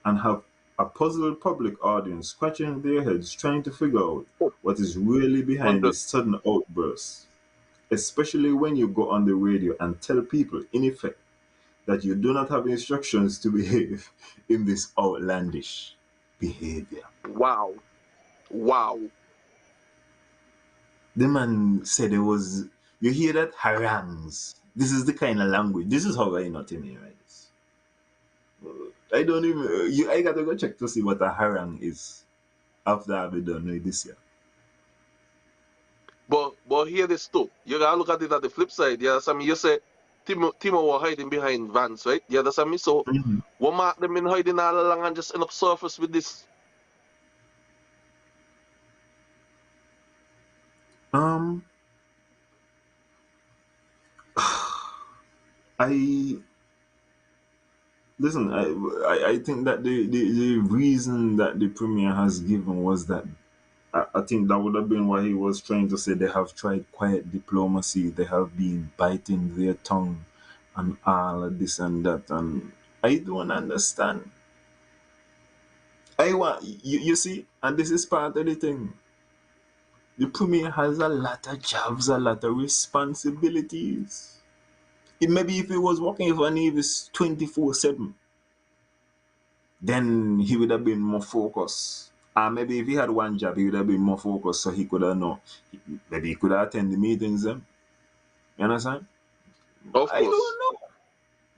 and have a puzzled public audience scratching their heads trying to figure out Oh, what is really behind 100. this sudden outburst, especially when you go on the radio and tell people, in effect, that you do not have instructions to behave in this outlandish behavior. Wow. Wow. The man said it was, you hear that? Harangues. This is the kind of language. This is how I know Timmy writes. I don't even. I gotta go check to see what a harang is after I've done with this year. But hear this too. You gotta look at it at the flip side. You understand me? You say Timo was hiding behind Vans, right? You understand me? So Mhm. what mark them in hiding all along and just end up surface with this? Um, I listen. I think that the reason that the premier has given was that I think that would have been what he was trying to say. They have tried quiet diplomacy. They have been biting their tongue and all of this and that. And I don't understand. I want you see, and this is part of the thing. The premier has a lot of jobs, a lot of responsibilities. Maybe if he was working for Nevis 24/7, then he would have been more focused. Maybe if he had one job, he would have been more focused so he could have known. Maybe he could have attended the meetings then. You understand? Of I don't course. know.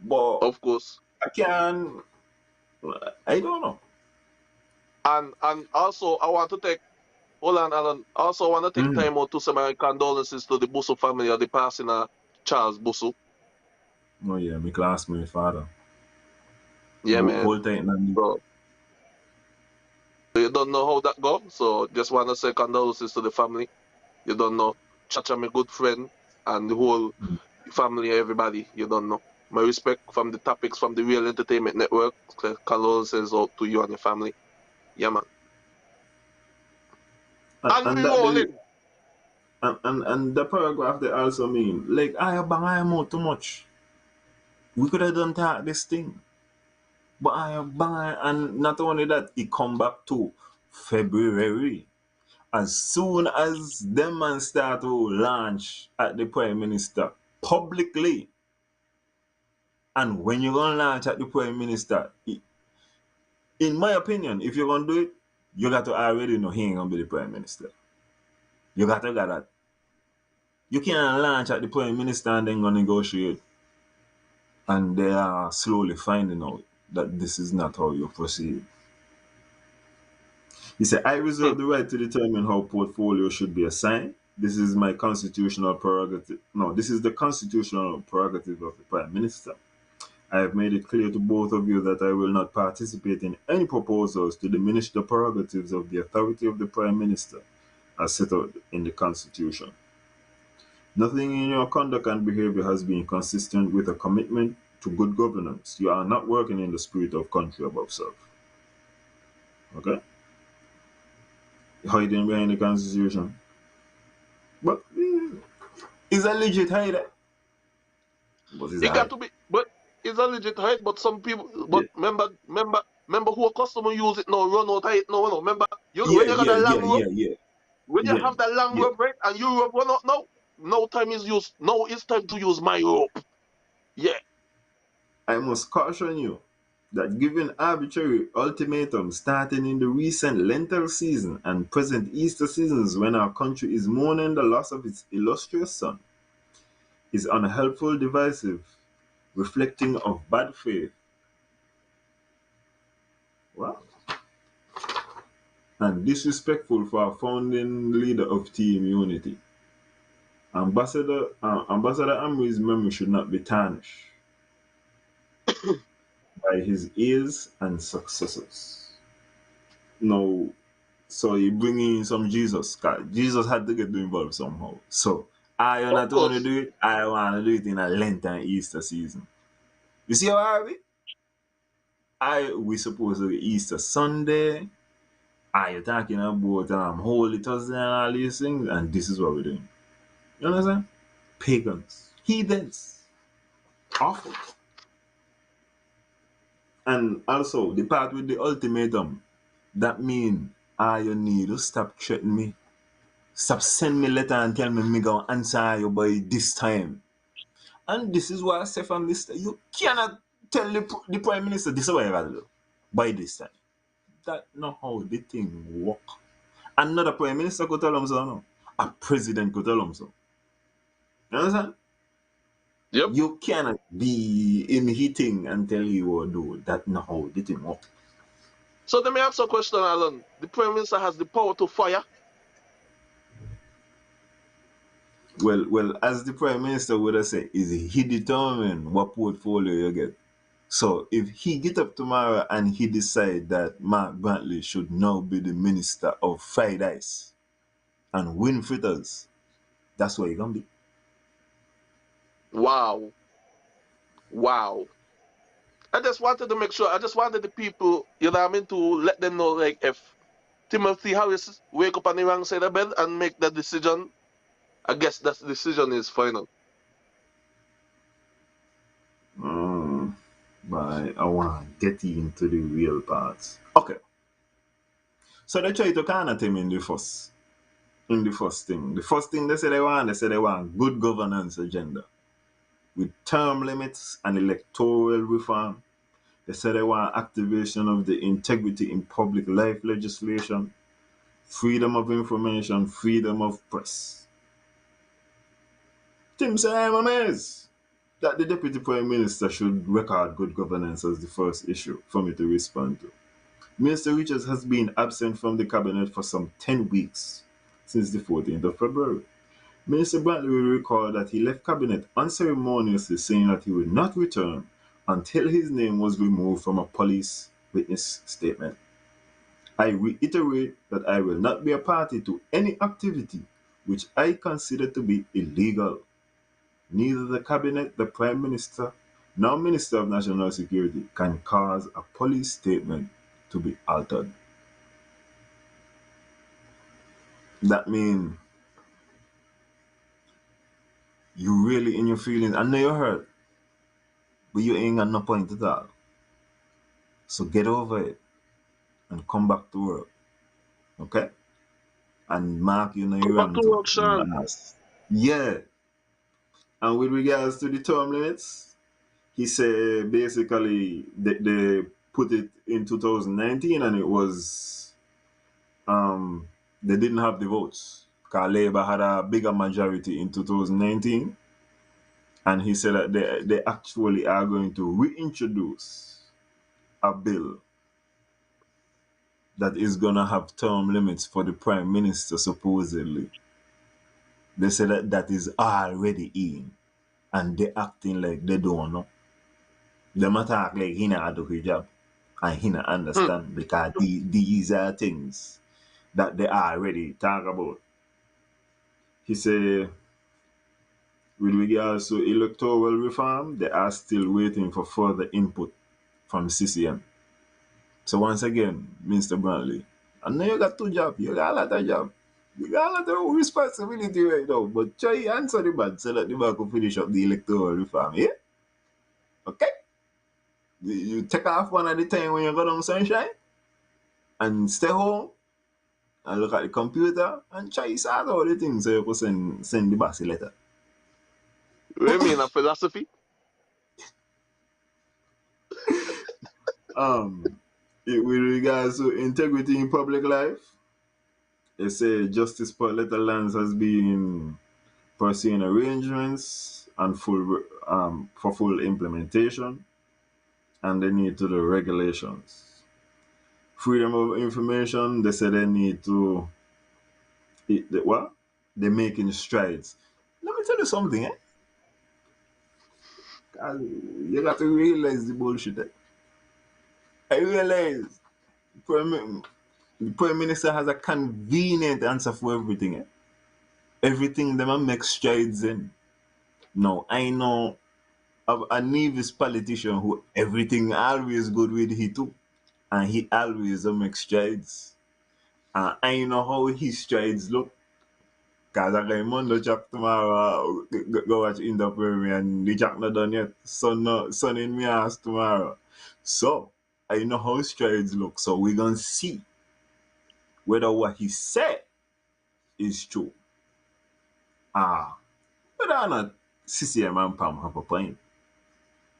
But Of course. I can I don't know. And also I want to take hold on, Alan. Also I want to take Mm. time out to say my condolences to the Busso family of the passing of Charles Busso. Oh yeah, my classmate father. Yeah, man. Hold tight man. So you don't know how that go. So just wanna say condolences to the family. You don't know. Chacha, my good friend, and the whole family, everybody. You don't know. My respect from the topics from the Real Entertainment Network. Condolences out to you and your family. Yeah, man. And And we that the rolling. and the paragraph they also mean like I am out too much. We could have done that this thing. But I am bang and not only that, it come back to February. As soon as them man start to launch at the Prime Minister publicly, and when you're gonna launch at the Prime Minister, in my opinion, if you're gonna do it, you got to already know he ain't gonna be the Prime Minister. You got to get that. You can't launch at the Prime Minister and then go negotiate. And they are slowly finding out that this is not how you proceed. He said, I Hmm. reserve the right to determine how portfolio should be assigned. This is my constitutional prerogative. No, this is the constitutional prerogative of the Prime Minister. I have made it clear to both of you that I will not participate in any proposals to diminish the prerogatives of the authority of the Prime Minister as set out in the Constitution. Nothing in your conduct and behavior has been consistent with a commitment to good governance. You are not working in the spirit of country above self. Okay? Hiding behind the Constitution. But it's a legit hide. But it's a It got hide. to be, but it's a legit height. But some people, Yeah. but remember who a customer use it now, run out height no. Remember, when Yeah, you got yeah, that yeah, long rope, yeah, yeah, when you yeah, have that long yeah. rope, right, and you rope run out now, no time is used. Now it's time to use my rope. Yeah. I must caution you that given arbitrary ultimatums starting in the recent Lenten season and present Easter seasons when our country is mourning the loss of its illustrious son, is unhelpful, divisive, reflecting of bad faith, well, and disrespectful for our founding leader of Team Unity. Ambassador Amri's memory should not be tarnished by his heirs and successors. No, so you bring in some Jesus. 'Cause Jesus had to get involved somehow. So I Of not only course. do it, I want to do it in a Lenten Easter season. You see how we supposed to be Easter Sunday. Are you talking about Holy Thursday and all these things? And this is what we're doing. You understand? Pagans, heathens, awful. And also the part with the ultimatum. That mean you need to stop threatening me. Stop send me letter and tell me gonna answer you by this time. And this is why I say from this you cannot tell the Prime Minister this is what you gotta do by this time. That not how the thing work. Another Prime Minister could tell him so no. A president could tell him so. You understand? Yep. You cannot be in hitting and tell you what do that now didn't work. So let me ask you a question, Alan. The Prime Minister has the power to fire. Well, as the Prime Minister would have said, is he determine what portfolio you get. So if he get up tomorrow and he decide that Mark Brantley should now be the Minister of Fried Ice and win fritters, that's what he gonna be. Wow. Wow. I just wanted to make sure, I just wanted the people, you know what I mean, to let them know, like, if Timothy Harris wake up on the wrong side of bed and make that decision, I guess that decision is final. But I want to get into the real parts. Okay. So they try to kind of him in the first thing. The first thing they say they want good governance agenda with term limits and electoral reform. They say they want activation of the integrity in public life legislation, freedom of information, freedom of press. Tim say I'm amazed that the Deputy Prime Minister should record good governance as the first issue for me to respond to. Minister Richards has been absent from the cabinet for some 10 weeks since the 14th of February. Minister Brantley will recall that he left cabinet unceremoniously saying that he would not return until his name was removed from a police witness statement. I reiterate that I will not be a party to any activity which I consider to be illegal. Neither the cabinet, the prime minister, nor minister of national security can cause a police statement to be altered. That means you really in your feelings. I know you're hurt, but you ain't got no point at all. So get over it and come back to work. Okay? And Mark, you know Come you're back wrong to too. work, You Sean. know, yeah. And with regards to the term limits, he said basically they put it in 2019 and it was they didn't have the votes. Because Labour had a bigger majority in 2019. And he said that they actually are going to reintroduce a bill that is going to have term limits for the prime minister, supposedly. They say that that is already in, and they acting like they don't know. They talk like he not do his job, and he not Hmm. understand because these are things that they already talk about. He say, with regards to electoral reform, they are still waiting for further input from CCM. So once again, Mr. Bradley, I know you got two jobs, you got a lot of job. You got a lot of responsibility right now, but try answer the bad so that the man can finish up the electoral reform, yeah? Okay? You take off one at a time when you go down sunshine and stay home and look at the computer and try sort out the things so you can send the boss a letter. What do you mean, a philosophy? Um, with regards to integrity in public life, they say Justice Pauletta Lance has been pursuing arrangements and for full implementation and they need to do regulations. Freedom of information, they say they need to, what? They're making strides. Let me tell you something, eh? You got to realize the bullshit. Eh? I realize Prime, the Prime Minister has a convenient answer for everything. Eh? Everything them make strides in. No, I know of a Nevis politician who everything always good with he too. And he always make strides. And I know how his strides look. Cause I got Mondo Jack tomorrow. Go watch in the premiere and the Jack not done yet. Son in me ass tomorrow. So I know how strides look. So we gonna see whether what he said is true. Whether or not CCM and Pam have a point.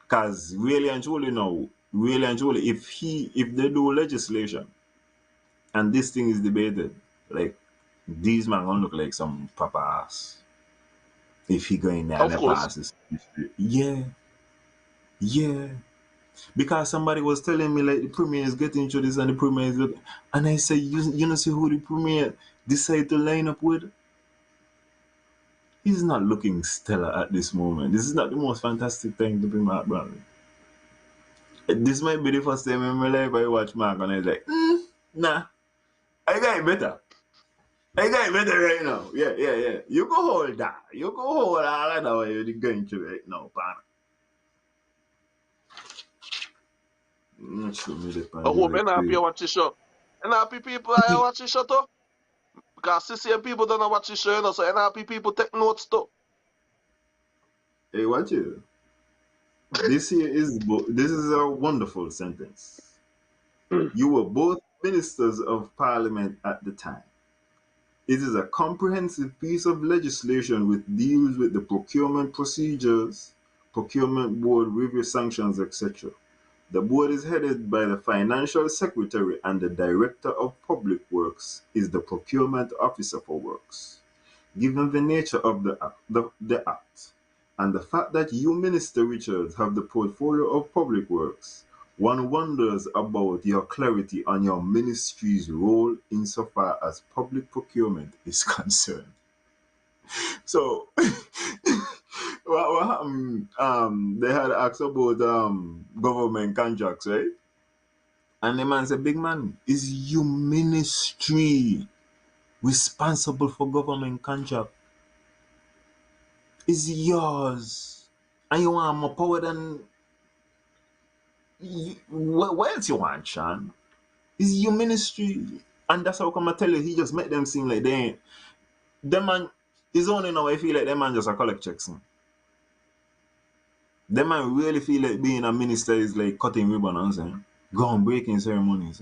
Cause really and truly now, really and truly, if they do legislation and this thing is debated, like these man gonna look like some proper ass. if he go in there and Of they course. pass this. Yeah, yeah. Because somebody was telling me like the premier is getting into this and the premier is look, and I say you know see who the premier decide to line up with. He's not looking stellar at this moment. This is not the most fantastic thing to be Mark Brown. This might be the first time in my life I watch Mark and I was like, nah, I got it better. I got it better right now. Yeah, yeah, yeah. You go hold that. You go hold all of that what you're going through right now, pan. I'm not sure me the I pan the hope right you're happy page. you watch the show. And happy people I watch the show too. Because the same people don't watch the show, you know, so and happy people take notes too. Hey, watch it. This is a wonderful sentence. You were both ministers of parliament at the time. It is a comprehensive piece of legislation which deals with the procurement procedures, procurement board review sanctions, etc. The board is headed by the financial secretary and the director of public works is the procurement officer for works. Given the nature of the act and the fact that you, Minister Richards, have the portfolio of public works, one wonders about your clarity on your ministry's role insofar as public procurement is concerned. So, what happened? They had asked about government contracts, right? And the man said, "Big man, is your ministry responsible for government contract? Is yours, and you want more power than what else you want, Sean? Is your ministry, and that's how come I tell you, he just make them seem like they ain't. Them man is only now I feel like them man just a collect checks. Them man really feel like being a minister is like cutting ribbon and saying, go on breaking ceremonies.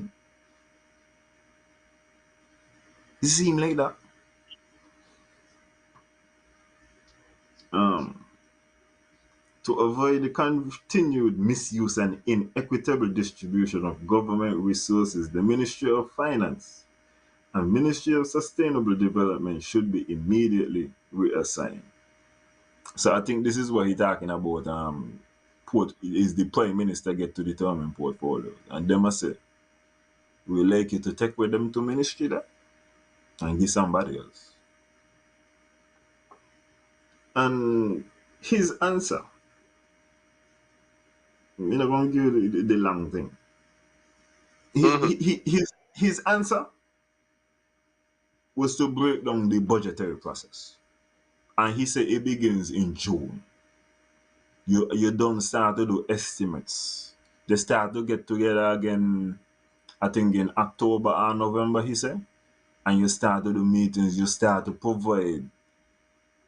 It seem like that. Um, to avoid the continued misuse and inequitable distribution of government resources, the Ministry of Finance and Ministry of Sustainable Development should be immediately reassigned. So I think this is what he's talking about. Is the Prime Minister get to determine portfolios. And them must say, we like you to take with them to ministry there and give somebody else. And his answer, you know, going to give you the long thing. Mm-hmm. His answer was to break down the budgetary process. And he said it begins in June. You don't start to do estimates. They start to get together again, I think in October or November, he said. And you start to do meetings, you start to provide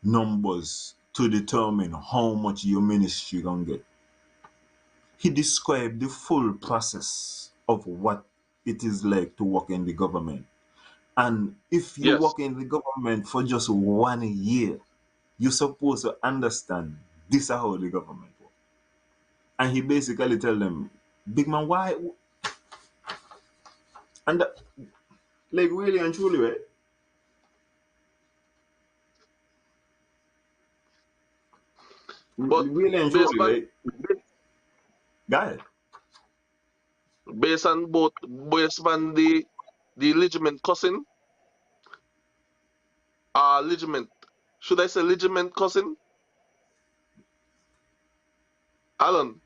numbers to determine how much your ministry gonna get. He described the full process of what it is like to work in the government. And if you Yes. work in the government for just 1 year, you're supposed to understand this is how the government works. And he basically tell them, big man, why? And like really and truly, right? But Really and based truly, on right? Guy, based on the legitimate cousin, legitimate, should I say legitimate cousin? Alan,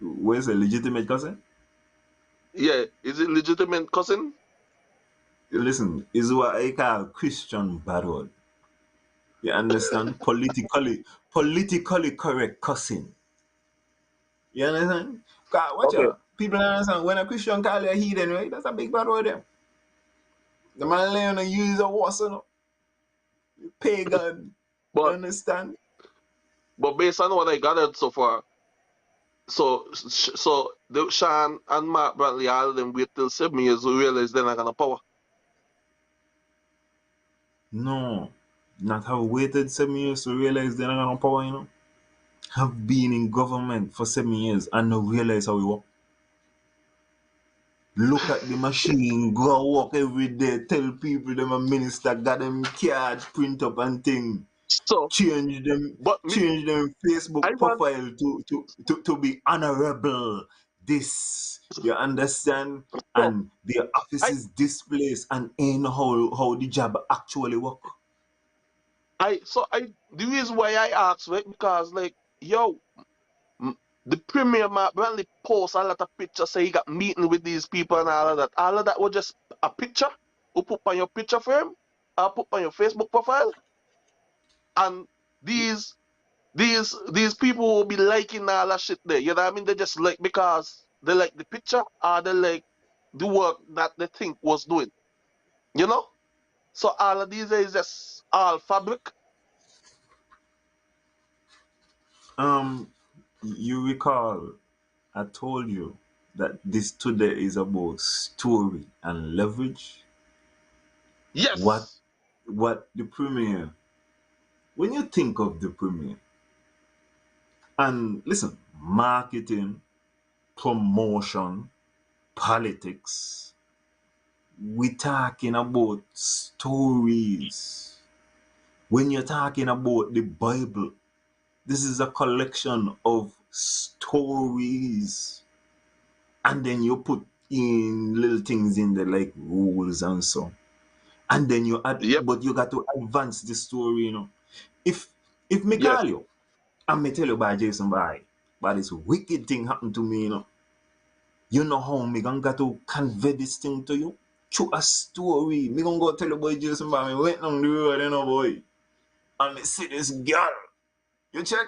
where's a legitimate cousin? yeah, is it legitimate cousin? Listen, is what I call Christian bad word. You understand? Politically correct cussing. You understand? God, watch Okay. out. People don't understand when a Christian call you a heathen, right? That's a big bad word there. The man learn to use a was, you know. Pagan. You But understand? based on what I gathered so far, so the Sean and Mark Bradley all them wait till 7 years to realize they're not gonna power. No. Not have waited 7 years to realize they're not gonna power, you know. Have been in government for 7 years and not realize how we work. Look at the machine, go work every day, tell people them a minister, got them cards print up and thing. So, but me, Change them I Facebook want, profile to be honorable. This you understand? so And their office I, is displaced and ain't how the job actually work. the reason why I asked, right, because like, yo, m- the premier Mark Brantley post a lot of pictures, say he got meeting with these people and all of that. All of that was just a picture who put on your picture frame, or put on your Facebook profile, and these these people will be liking all that shit there. You know what I mean? They just like because they like the picture or they like the work that they think was doing. You know? So all of these is just all fabric. Um, you recall I told you that this today is about story and leverage. What Yes. what the premier? When you think of the premier, and listen, marketing, promotion, politics, we talking about stories. When you're talking about the Bible, this is a collection of stories. And then you put in little things in there like rules and so. And then you add, Yep. but you got to advance the story, you know. If if me Yes. call you and me tell you about Jason by, but this wicked thing happened to me, you know how me gonna got to convey this thing to you? Through a story. Me gonna go tell you about Jason by me went on the road, boy. And me see this girl. You check?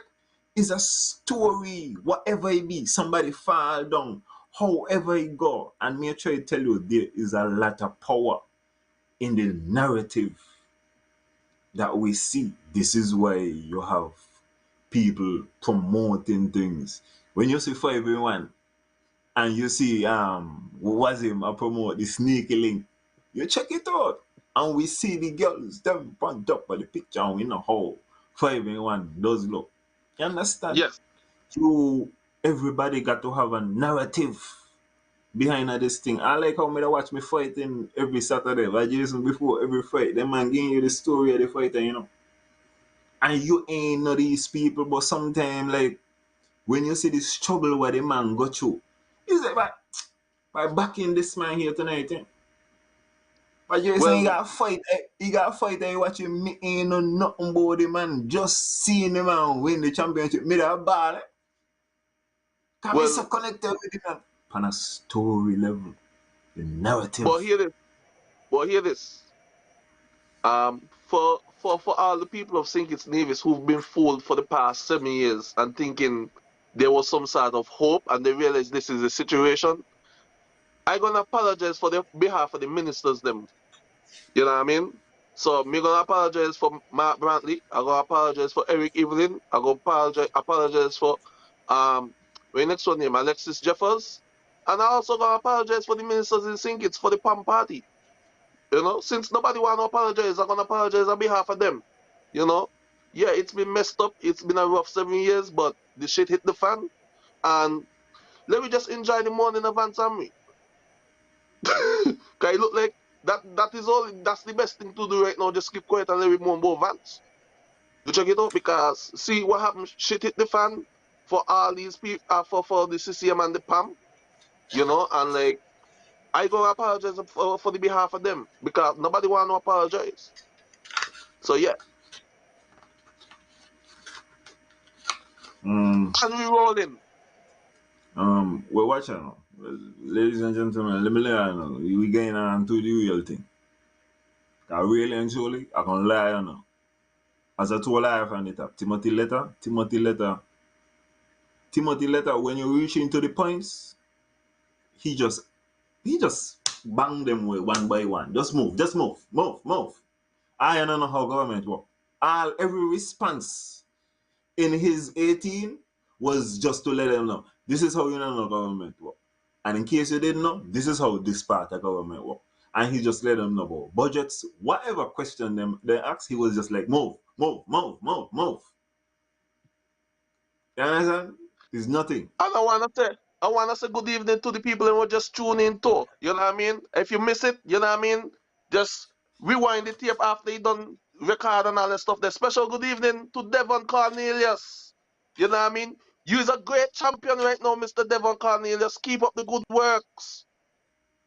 It's a story, whatever it be. Somebody fall down, however it go. And me try to tell you, there is a lot of power in the narrative that we see. This is why you have people promoting things. When you see for everyone, and you see what was him I promote the sneaky link, you check it out. And we see the girls them on top of the picture and we know how for everyone does look. You understand? Yes. So everybody got to have a narrative behind this thing. I like how me they watch me fighting every Saturday. But Jason before every fight, them man giving you the story of the fighter. And you ain't know these people, but sometimes like when you see this trouble where the man got through, it's like by backing this man here tonight. But Jason, Well, he got a fight, you watching me ain't know nothing about the man. Just seeing the man win the championship, me that ball. Can be so well, connected with the man. On a story level, the but narrative. hear this. But hear this. For all the people of St. Kitts Nevis who've been fooled for the past 7 years and thinking there was some sort of hope and they realize this is the situation, I gonna apologize for the behalf of the ministers them. You know what I mean? So me gonna apologize for Mark Brantley. I gonna apologize for Eric Evelyn. I gonna apologize for um what next one name Alexis Jeffers. And I also gonna apologize for the ministers in St. Kitts for the PAM party. You know, since nobody wanna apologize, I'm gonna apologize on behalf of them. You know? Yeah, it's been messed up. It's been a rough 7 years, but the shit hit the fan. And let me just enjoy the morning of Ansami. Cause it look like that is all that's the best thing to do right now. Just keep quiet and let it move Vance. You check it out because see what happened, shit hit the fan for all these people for the CCM and the PAM, you know, and like I gonna apologize for the behalf of them because nobody wanna apologize. So yeah. Um, And we rolling. we're watching now. Ladies and gentlemen, let me let you know. We going on to the real thing. I really and truly, I can lie you know. As I told life on the top, Timothy letter, when you reach into the points, he just he just bang them way one by one. Just move. I don't know how government work. All every response in his 18 was just to let them know this is how you know government work. And in case you didn't know, this is how this part of government work. And he just let them know about budgets, whatever question them they asked, he was just like move. You understand? It's nothing. And I wanna say, I want to say good evening to the people who just tune in too. You know what I mean? If you miss it, you know what I mean? Just rewind the tape after you done record and all that stuff. The special good evening to Devon Cornelius. You know what I mean? You is a great champion right now, Mr. Devon Cornelius. Keep up the good works.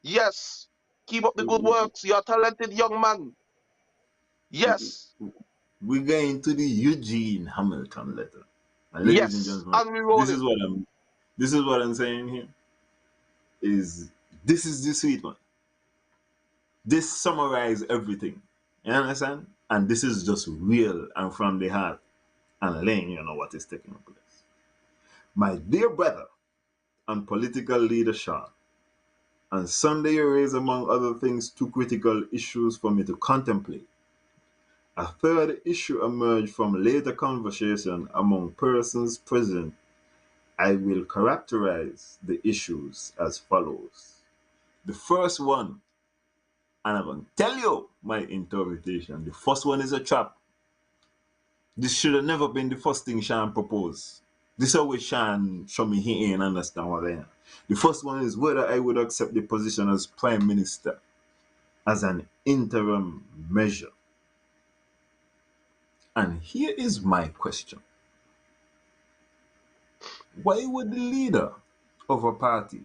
Yes. Keep up the good works. You're a talented young man. Yes. We're going to the Eugene Hamilton letter. And ladies and Yes. gentlemen, And we this rolling. is what I'm this is what I'm saying here. This is the sweet one. This summarizes everything. You understand? And this is just real and from the heart and letting you know what is taking place. My dear brother and political leader Sean, on Sunday you raised among other things two critical issues for me to contemplate. A third issue emerged from later conversation among persons present. I will characterize the issues as follows. The first one, and I'm going to tell you my interpretation. The first one is a trap. This should have never been the first thing Sean proposed. This is how Sean show me he ain't understand what I am. The first one is whether I would accept the position as Prime Minister as an interim measure. And here is my question. Why would the leader of a party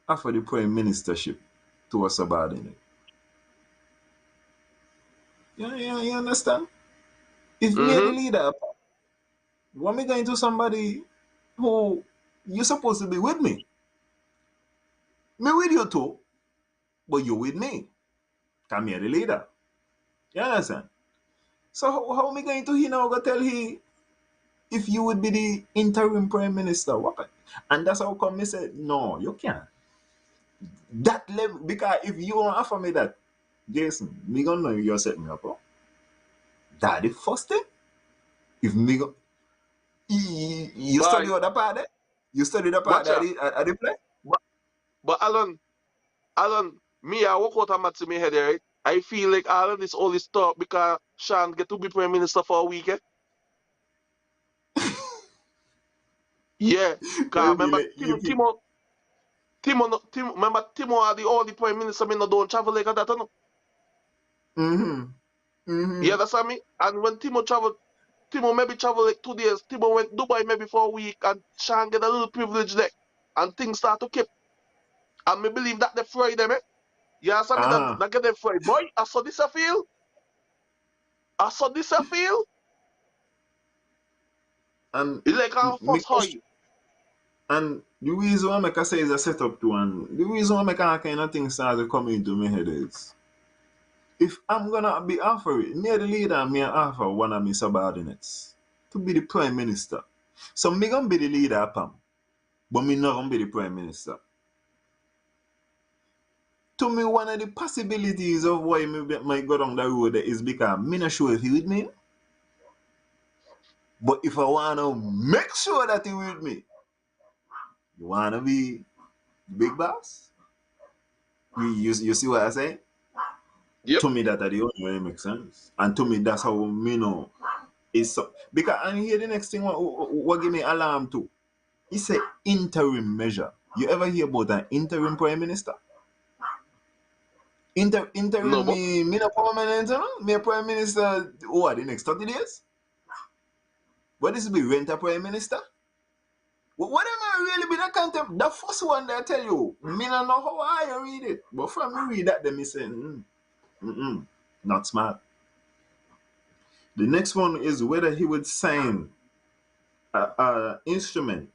offer the Prime Ministership to a subordinate? You understand? If me the Mm-hmm. leader, why me going to somebody who you're supposed to be with me? Me with you too, but you with me. Come here, the leader. You understand? So how am I going to he now go tell he if you would be the interim prime minister? What? And that's how come me said no, you can't. That level because if you want to offer me that, Jason, me gonna know you're setting me up. Oh? That the first thing. If me go, you study Bye. other part there? You study the part Watch that out. I the play? But Alan, me, I walk out of my to me head, right? I feel like Alan is all this talk because Sean get to be Prime Minister for a week. Eh? Yeah. Well, Cause remember you feel, Remember Timo are the only Prime Minister me no don't travel like that, no? mm-hmm, You mm-hmm. understand me? And when Timo maybe travel like 2 days, Timo went Dubai maybe for a week and Sean get a little privilege there. And things start to keep. And me believe that they fry them, eh? You understand me? Uh-huh. That get them fried. Boy, I saw this I feel. I saw this I feel. And It's like our me first question, high. and the reason why I say is a setup to one. The reason why I kind of things start to come into my head is if I'm gonna be offered, me the leader, me offer one of my subordinates to be the prime minister. So me gonna be the leader, Pam, but me not gonna be the prime minister. To me, one of the possibilities of why me might go down the road is because me not sure if he with me. But if I wanna make sure that he with me, you wanna be the big boss? You see what I say? Yep. To me, that are the only way it makes sense. And to me, that's how me know it's so, because and here the next thing what give me alarm too. It's a interim measure. You ever hear about an interim prime minister? No, Interim but me not permanent, you know? Me a prime minister what the next 30 days? What is be rent a prime minister? What am I really been a contempt? The first one that I tell you, me not know how I read it. But from me read that, then me say, not smart. The next one is whether he would sign a instrument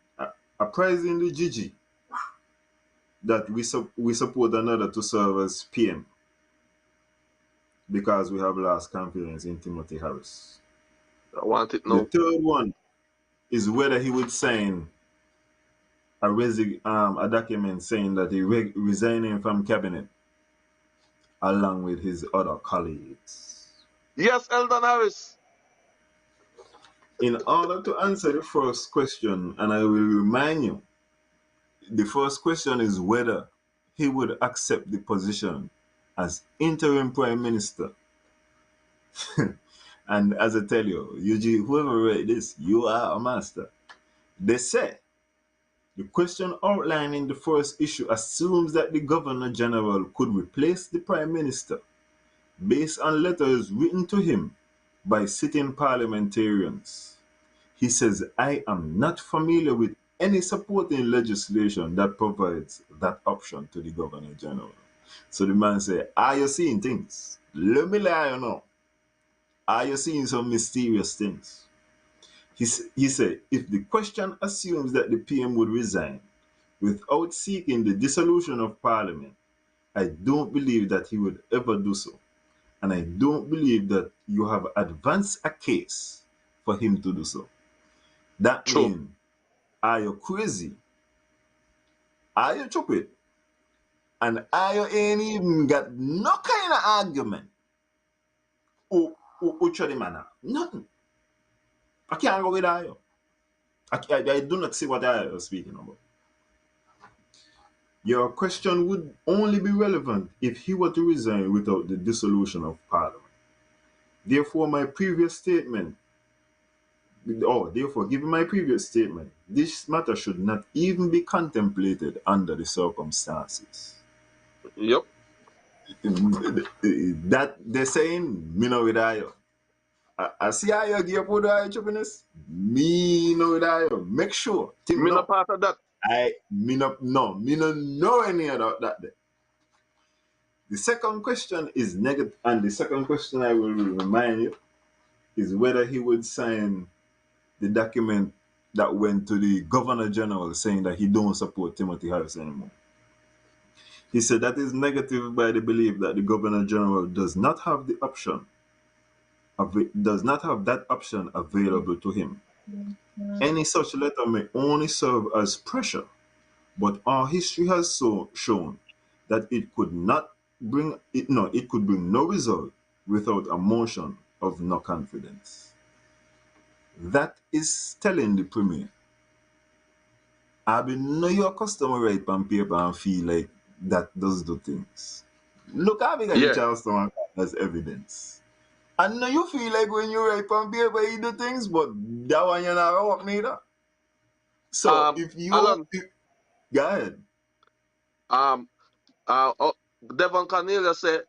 apprising the Gigi that we support another to serve as PM because we have lost confidence in Timothy Harris. I want it The now. third one is whether he would sign a document saying that he resigning from cabinet along with his other colleagues. Yes, Eldon Harris. In order to answer the first question, and I will remind you, the first question is whether he would accept the position as interim prime minister. And as I tell you, Eugene, whoever read this, you are a master. They say The question outlined in the first issue assumes that the Governor General could replace the Prime Minister based on letters written to him by sitting parliamentarians. He says, I am not familiar with any supporting legislation that provides that option to the Governor General. So the man said, are you seeing things? Let me lie you know. Are you seeing some mysterious things? He said, if the question assumes that the PM would resign without seeking the dissolution of Parliament, I don't believe that he would ever do so. And I don't believe that you have advanced a case for him to do so. That True. means, are you crazy? Are you stupid? And are you ain't even got no kind of argument? Who show the man? Nothing. I can't go with you. I do not see what I was speaking about. Your question would only be relevant if he were to resign without the dissolution of Parliament. Therefore, my previous statement, given my previous statement, this matter should not even be contemplated under the circumstances. Yep. That they're saying, me know with you. I see how you give up the choppiness. Me know with you. Make sure. Tim Me not no. part of that. Me no know any of that. The second question is negative, and the second question I will remind you is whether he would sign the document that went to the Governor General saying that he don't support Timothy Harris anymore. He said that is negative by the belief that the Governor General does not have the option, does not have that option available to him. Any such letter may only serve as pressure, but our history has shown that it could bring no result without a motion of no confidence. That is telling the Premier, I been know your customer write on paper and feel like that does the things. Look how big the Yeah. Charleston as evidence. I know you feel like when you write on paper you do things, but that one you're not work neither. So Um, if you Alan, go ahead. um, oh, Devon Cornelia said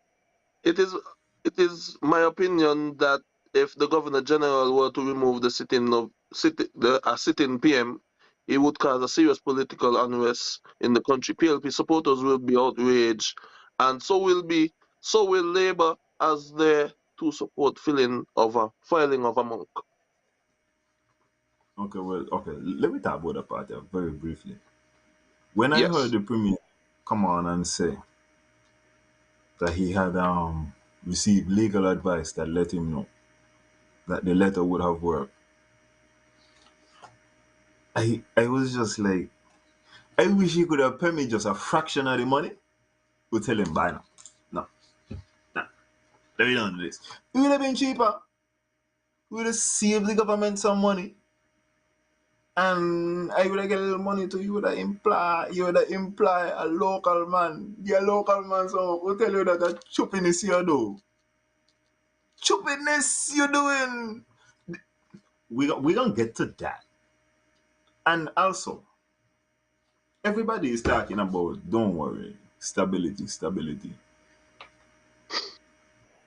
it is my opinion that if the Governor General were to remove the sitting PM, it would cause a serious political unrest in the country. PLP supporters will be outraged, and so will Labour as they to support filing of a monk. Okay. Let me talk about the part very briefly. When I heard Yes. the Premier come on and say that he had received legal advice that let him know that the letter would have worked, I was just like, I wish he could have paid me just a fraction of the money. We tell him buy now. No, no, let me don't do this. It would have been cheaper. We would have saved the government some money. And I would have get a little money to you would have imply a local man. The local man so will tell you that a choppiness you do. Choppiness you doing. We gonna get to that. And also, everybody is talking about don't worry, stability.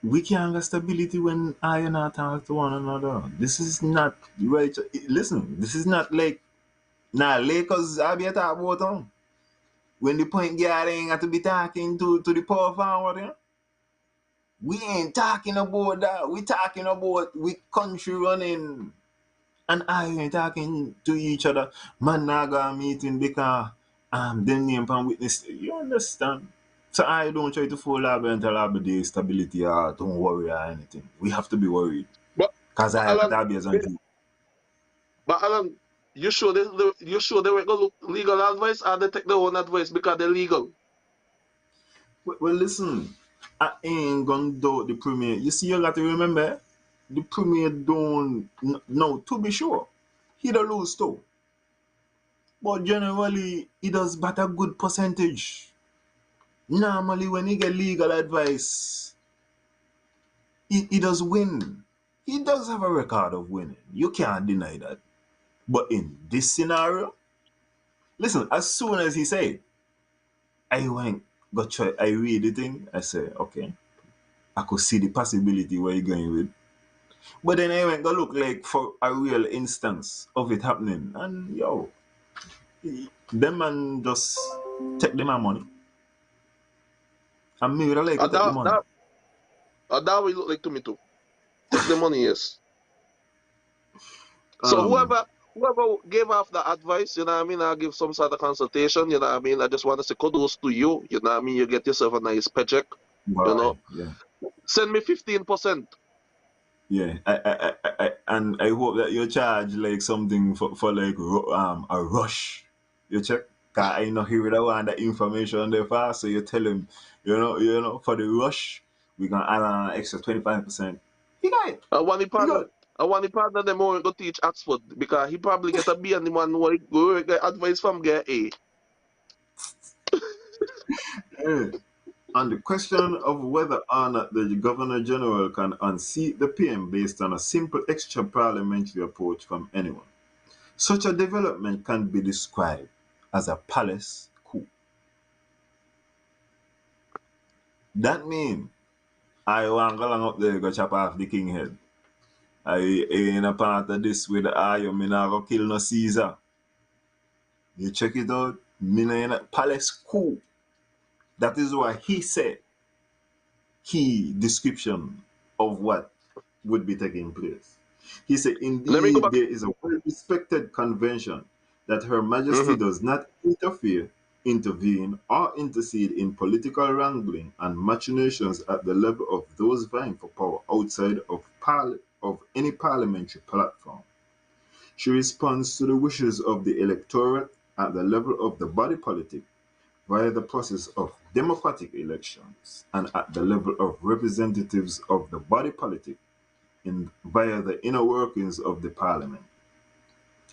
We can't have stability when I and I talk to one another. This is not right. Listen, this is not like Lakers I be talk about them. When the point guard ain't got to be talking to the power forward, yeah? We ain't talking about that. We talking about we country running. And I ain't talking to each other. Man now go a meeting because them name pan witness. You understand? So I don't try to fool Lab and tell Lab the stability or don't worry or anything. We have to be worried. But, Because but I have Alan, to be as on you. but Alan, you sure they will go look legal advice or they take their own advice because they're legal? Well, listen, I ain't gonna do the Premier. You see, you got to remember, the Premier don't. No, to be sure, he don't lose too. But generally, he does but a good percentage. Normally, when he get legal advice, he does win. He does have a record of winning. You can't deny that. But in this scenario, Listen, as soon as he said, I went, got try, I read the thing, I said, okay, I could see the possibility where you're going with. But then I went go look like for a real instance of it happening. And yo, them man just take them my money. And me would like to And take the that money. that that will look like to me too. Take the money, yes. So Um, whoever gave off the advice, you know what I mean, I give some sort of consultation, you know what I mean. I just want to say kudos to you, you know what I mean. You get yourself a nice paycheck, you know. boy, yeah. Send me 15%. Yeah, and I hope that you charge like something for like a rush. You check. Cause I know he would want that information there fast, so you tell him, for the rush, we gonna add on an extra 25%. He got it. I want the He got partner. it. I want the partner them who go teach Oxford because he probably get a B and the man who get advice from get A. Yeah. On the question of whether or not the Governor General can unseat the PM based on a simple extra parliamentary approach from anyone, such a development can be described as a palace coup. That means I want go long up there go chop off the king head. I ain't a part of this with the eye, me not go kill no Caesar. You check it out, me not in a palace coup. That is what he said. Key description of what would be taking place. He said, Let me go indeed, back. there is a well respected convention that Her Majesty Hmm. does not interfere, intervene, or intercede in political wrangling and machinations at the level of those vying for power outside of any parliamentary platform. She responds to the wishes of the electorate at the level of the body politic via the process of democratic elections and at the level of representatives of the body politic via the inner workings of the parliament.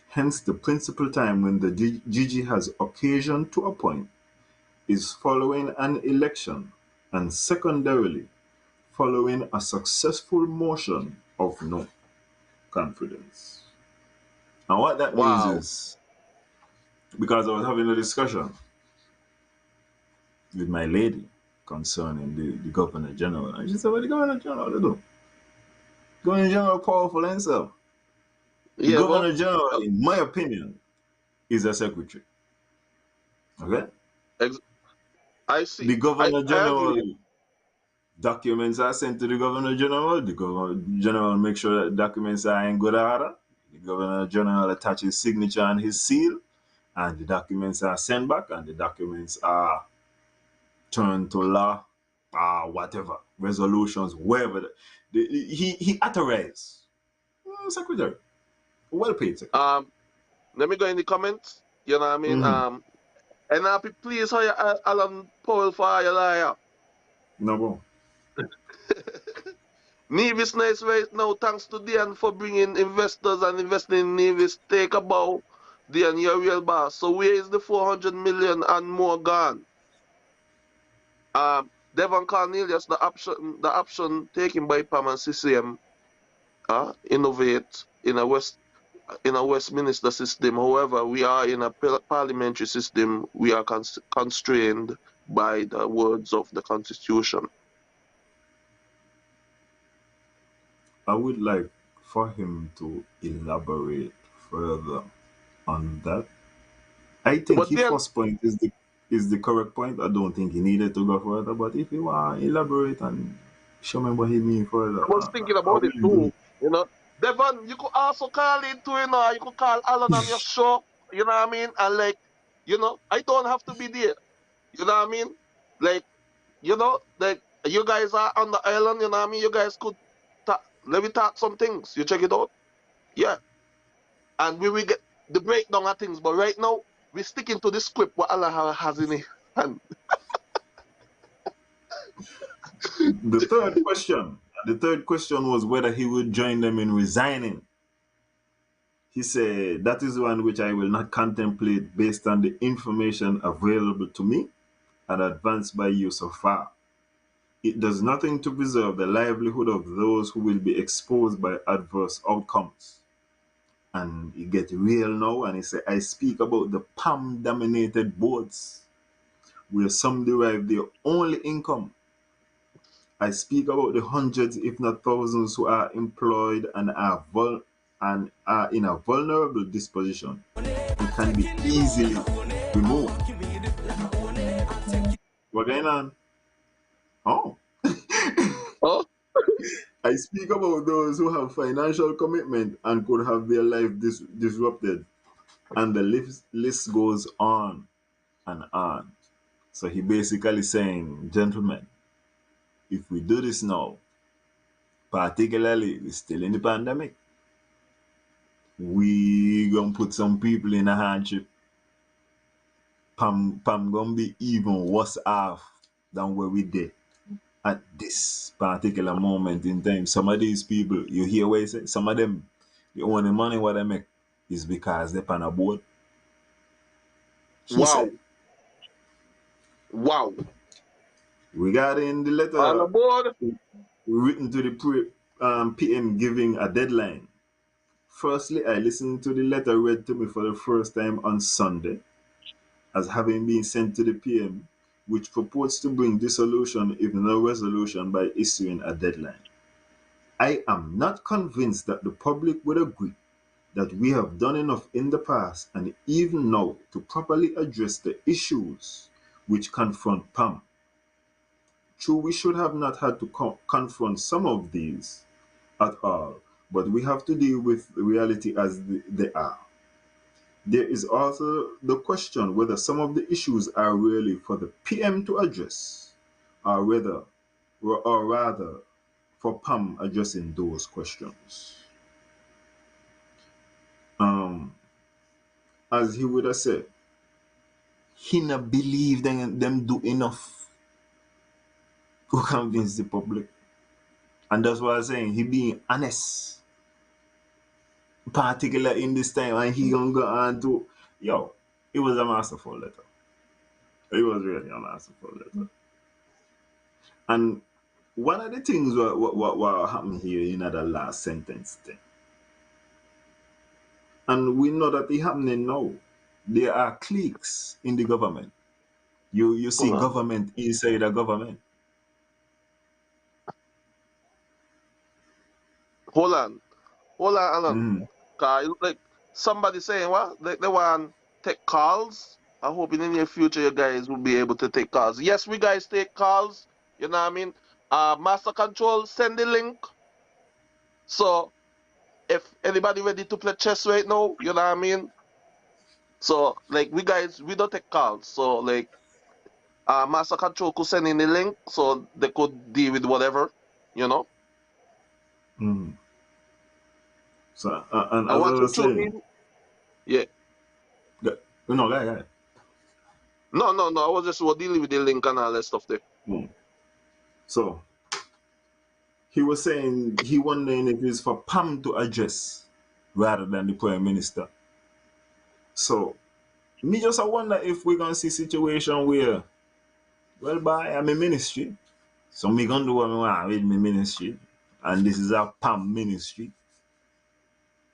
Hence, the principal time when the GG has occasion to appoint is following an election and secondarily following a successful motion of no confidence. And what that means Wow. is, because I was having a discussion with my lady concerning the Governor General, and she said, what the Governor General do? Governor General powerful himself. The Yeah, but Governor General, uh, in my opinion, is a secretary. Okay? ex- I see. The Governor I agree. General documents are sent to the Governor General. The Governor General makes sure that documents are in good order. The Governor General attaches signature and his seal, and the documents are sent back, and the documents are turned to law, whatever, resolutions, wherever. He authorized. Secretary. Well paid secretary. Let me go in the comments. You know what I mean? Mm-hmm. And happy please hire Alan Powell for your liar. No more. Nevis nice right now, thanks to Dan for bringing investors and investing in Nevis. Take a bow. Dan, you're a real boss. So where is the 400 million and more gone? Devon Cornelius, the option taken by PAM and CCM, innovate in a Westminster system. However, we are in a parliamentary system. We are constrained by the words of the Constitution. I would like for him to elaborate further on that. I think But his then first point is the correct point. I don't think he needed to go further. But if he want to elaborate and show me what he mean further, I was thinking I about it will do too. it. You know, Devon, you could also call in too. You could call Alan on your show. You know what I mean? And like, I don't have to be there. You know what I mean? Like, like you guys are on the island. You know what I mean? You guys could let me talk some things. You check it out. Yeah, and we will get the breakdown of things. But right now, we're sticking to the script what Allah has in it. And The third question was whether he would join them in resigning. He said, that is one which I will not contemplate based on the information available to me and advanced by you so far. It does nothing to preserve the livelihood of those who will be exposed by adverse outcomes. And it get real now, and he said, I speak about the palm-dominated boards, where some derive their only income. I speak about the hundreds, if not thousands, who are employed and are in a vulnerable disposition and can be easily removed. What going on? Oh. Oh, I speak about those who have financial commitment and could have their life disrupted. And the list goes on and on. So he basically saying, gentlemen, if we do this now, particularly we're still in the pandemic, we gonna put some people in a hardship. Pam gonna be even worse off than where we did at this particular moment in time. Some of these people, you hear what he say? Some of them, the only money what they make is because they're on a board. He wow. said, Wow. regarding the On the letter board. written to the PM giving a deadline. Firstly, I listened to the letter read to me for the first time on Sunday, as having been sent to the PM, which purports to bring dissolution if no resolution by issuing a deadline. I am not convinced that the public would agree that we have done enough in the past and even now to properly address the issues which confront PAM. True, we should have not had to confront some of these at all, but we have to deal with reality as they are. There is also the question whether some of the issues are really for the PM to address, or rather, for PAM addressing those questions. Um, as he would have said, he not believe them do enough to convince the public, and that's what I'm saying. He being honest, particular in this time, and he gonna go on to yo. It was a masterful letter. It was really a masterful letter. And one of the things what happened here in the last sentence thing, and we know that it happening now. There are cliques in the government. You see Hold on. government inside the government. Hold on. Hold on, Alan. Mm. Cause like somebody saying what? They want take calls. I hope in the near future you guys will be able to take calls. Yes, we guys take calls. You know what I mean? Master Control, send the link. So if anybody ready to play chess right now, you know what I mean? So like we guys we don't take calls. So like Master Control could send in the link so they could deal with whatever, you know. Mm. So and And as I once you was tune saying, in, yeah. no, yeah. No. I was just dealing with the link and all that stuff there. Mm. So he was saying he wondering if it's for Pam to address rather than the prime minister. So me just I wonder if we're gonna see situation where, well, by I'm a ministry, so me gonna do what I want with my ministry, and this is a Pam ministry,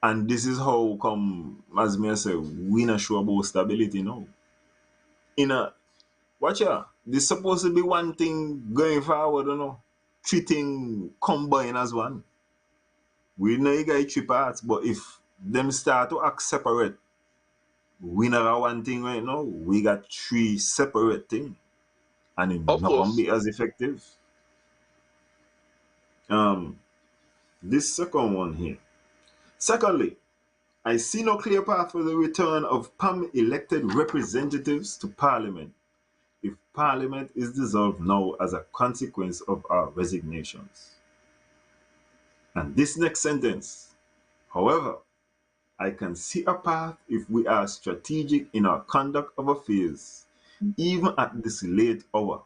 and this is how come, as me I say, we not sure about stability now. In a watch out, this supposed to be one thing going forward, you know, three things combined as one. We know you got three parts, but if them start to act separate, we not got one thing right now. We got three separate things, and it Of not gonna course. be as effective. Um, this second one here. Secondly, I see no clear path for the return of PAM elected representatives to Parliament if Parliament is dissolved now as a consequence of our resignations. And this next sentence, however, I can see a path if we are strategic in our conduct of affairs, even at this late hour.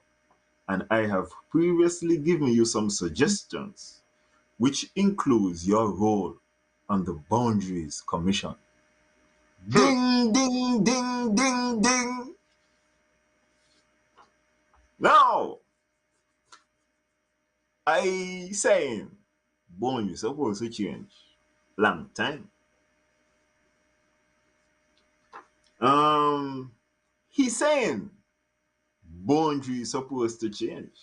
And I have previously given you some suggestions, which includes your role on the Boundaries Commission. Hmm. Ding, ding, ding, ding, ding. Now, I saying, bone you supposed to change. Long time. He's saying boundaries supposed to change.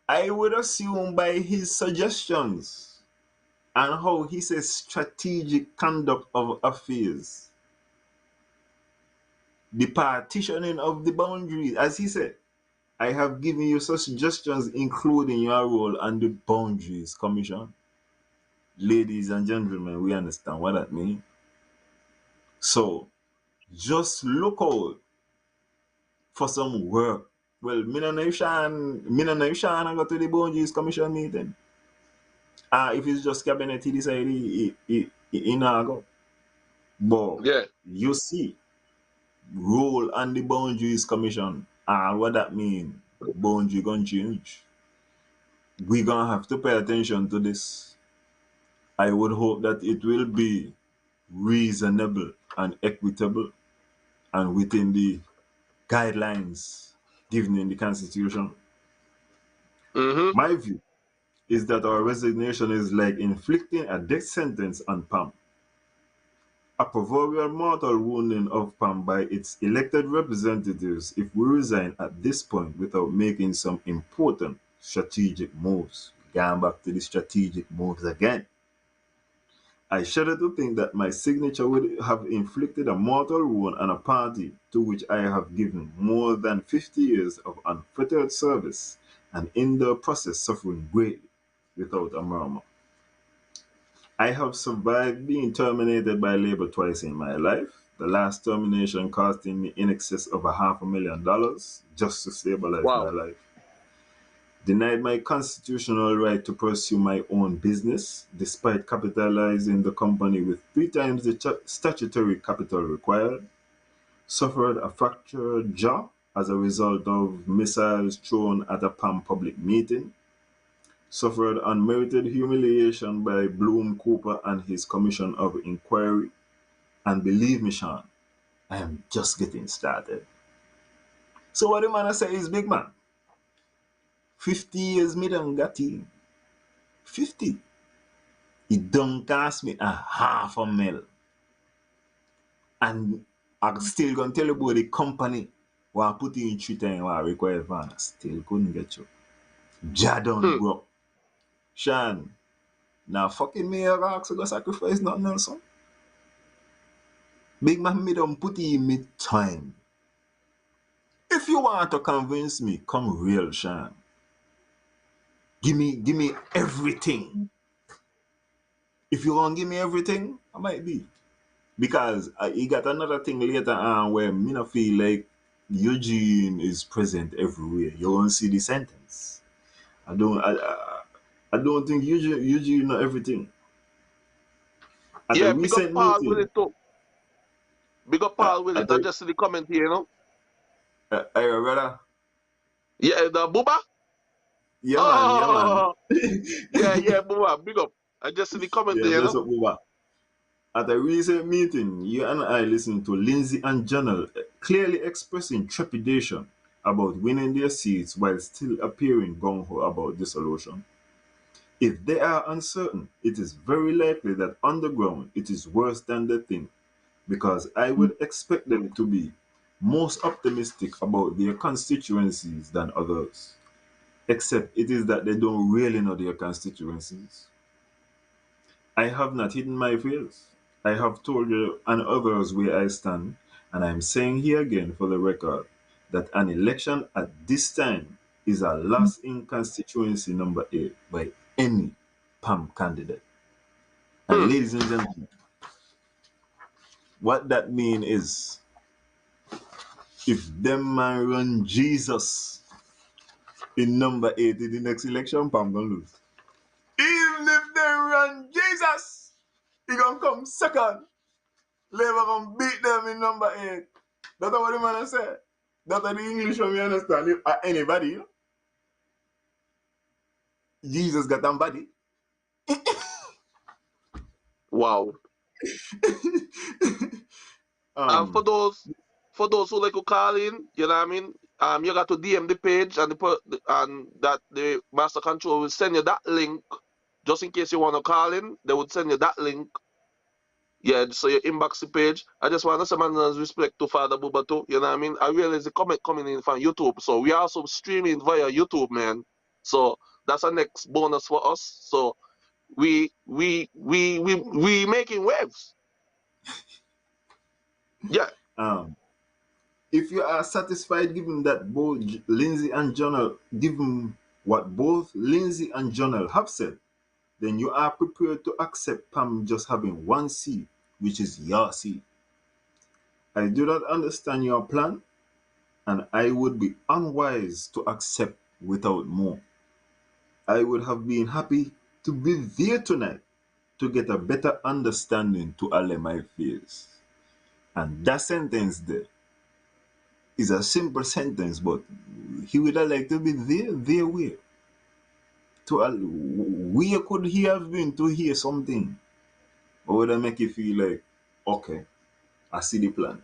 I would assume by his suggestions and how he says strategic conduct of affairs, the partitioning of the boundaries, as he said, I have given you suggestions, including your role on the Boundaries Commission. Ladies and gentlemen, we understand what that means. So just look out for some work. Well, me no know if Sean I go to the Boundaries Commission meeting. If it's just cabinet, he decide he not go. But Yeah. you see, role on the Boundaries Commission, what that mean? Boundary gonna change. We gonna have to pay attention to this. I would hope that it will be reasonable and equitable and within the guidelines given in the Constitution. Mm-hmm. My view is that our resignation is like inflicting a death sentence on Pam, a proverbial mortal wounding of Pam by its elected representatives if we resign at this point without making some important strategic moves. Going back to the strategic moves again. I shudder to think that my signature would have inflicted a mortal wound on a party to which I have given more than 50 years of unfettered service, and in the process suffering greatly without a murmur. I have survived being terminated by labor twice in my life, the last termination costing me in excess of $500,000 just to stabilize my Wow. life. Denied my constitutional right to pursue my own business, despite capitalizing the company with 3 times the statutory capital required, suffered a fractured jaw as a result of missiles thrown at a PAM public meeting, suffered unmerited humiliation by Bloom Cooper and his commission of inquiry, and believe me, Sean, I am just getting started. So what the man say is big man. 50 years me done got him. 50. It don't cost me a half a mil. And I'm still gonna tell you about the company who put you in 3 times what required van. Still couldn't get you. Jadon Hmm. broke. Sean, now fucking me a ask to go sacrifice nothing else. Son. Big man me don't put in me time. If you want to convince me, come real, Sean. Give me everything. If you want to give me everything, I might be. Because he got another thing later on where me not feel like Eugene is present everywhere. You won't see the sentence. I don't I don't think Eugene know everything. At a Yeah, big up recent Paul with meeting, it too. Big up Paul with at it. I a, just see the comment here, you know. I rather, Yeah, the Booba. yeah man, yeah man. Oh, yeah, Booba. Big up. I just see the comment Yeah, there, you bless know. up over. At a recent meeting, you and I listened to Lindsay and Janelle clearly expressing trepidation about winning their seats while still appearing gung-ho about dissolution. If they are uncertain, it is very likely that underground it is worse than they think, because I would expect them to be most optimistic about their constituencies than others. Except it is that they don't really know their constituencies. I have not hidden my fears. I have told you and others where I stand, and I am saying here again for the record that an election at this time is a loss in constituency number 8 by any PAM candidate. And Hmm. ladies and gentlemen, what that means is if them man run Jesus in number 8 in the next election, PAM gonna lose. Even if they run Jesus, he gonna come second. Labour gonna beat them in number 8. That's what the man say. That's the English one we understand. If anybody, you know, Jesus got them body. Wow. And um, for those who like to call in, you know what I mean? You got to DM the page and and that the master control will send you that link just in case you want to call in. They would send you that link Yeah, so you inbox the page. I just want to say man respect to Father Buba too. You know what I mean? I realize the comment coming in from YouTube. So we also streaming via YouTube, man. So that's a next bonus for us. So we making waves. Yeah. Um, if you are satisfied given that both Lindsay and Jonel, given what both Lindsay and Jonel have said, then you are prepared to accept Pam just having one seat, which is your seat. I do not understand your plan, and I would be unwise to accept without more. I would have been happy to be there tonight to get a better understanding to allay my fears. And that sentence there is a simple sentence, but he would have liked to be there where? Where could he have been to hear something? Or would that make you feel like, okay, I see the plan?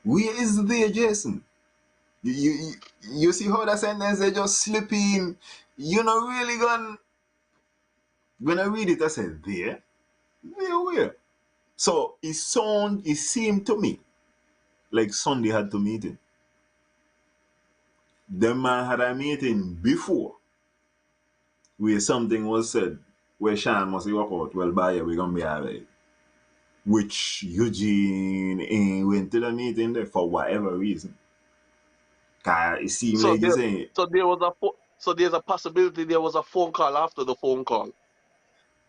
Where is there, Jason? You see how that sentence they just slip in? You're not really gonna. When I read it, I said, there where? So it seemed to me like Sunday had to meeting. The man had a meeting before where something was said where Sean must walk out, well, by here, we're gonna be alright. Which Eugene went to the meeting there for whatever reason. Cause it seemed So like he's there saying, so there was so there's a possibility there was a phone call after the phone call.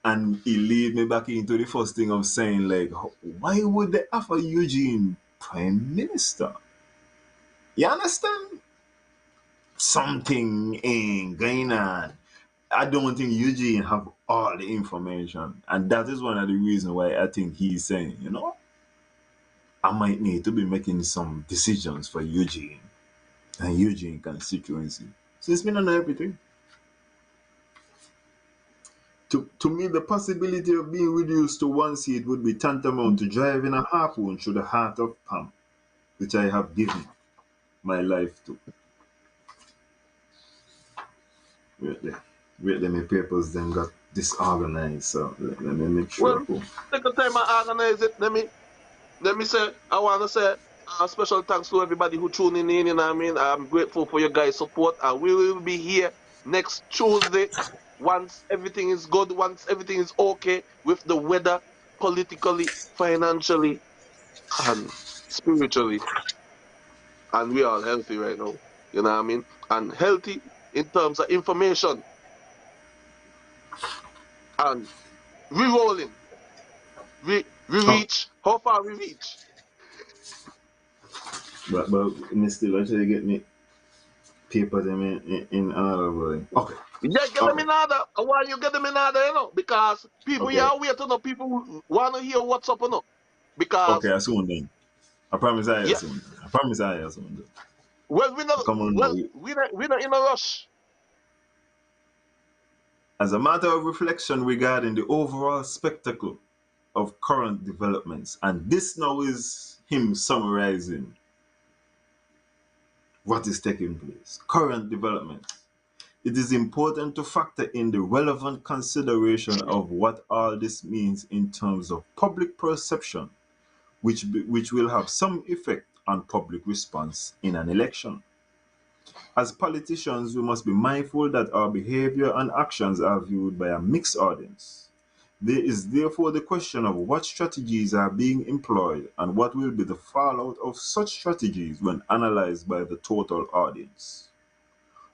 and it lead me back into the first thing of saying, like, why would they offer Eugene prime minister? You understand? Something ain't going on. I don't think Eugene have all the information, and that is one of the reasons why I think he's saying, I might need to be making some decisions for Eugene and Eugene constituency. Since me not know everything. To me, the possibility of being reduced to one seat would be tantamount to driving a harpoon through the heart of Pam, which I have given my life to. Wait there. Wait there, my papers then got disorganized, so let me make sure. Well, take the time and organize it. Let me say, I want to say special thanks to everybody who tuning in. You know what I mean? I'm grateful for your guys' support. And we will be here next Tuesday once everything is good, once everything is okay with the weather, politically, financially, and spiritually. And we are healthy right now. You know what I mean? And healthy in terms of information. And re-rolling. We Oh, reach. How far we reach? but me still actually get me paper them in another way. Okay, Yeah, get them okay, in order. Why you get them in order, Because people okay, here wait to know. People want to hear what's up, okay. Because I soon then. I promise I hear yeah, soon. I promise I hear soon. well we not Come on well now. we not in a rush. As a matter of reflection regarding the overall spectacle of current developments, and this now is him summarizing what is taking place. Current developments. It is important to factor in the relevant consideration of what all this means in terms of public perception, which will have some effect on public response in an election. As politicians, we must be mindful that our behavior and actions are viewed by a mixed audience. There is therefore the question of what strategies are being employed and what will be the fallout of such strategies when analyzed by the total audience.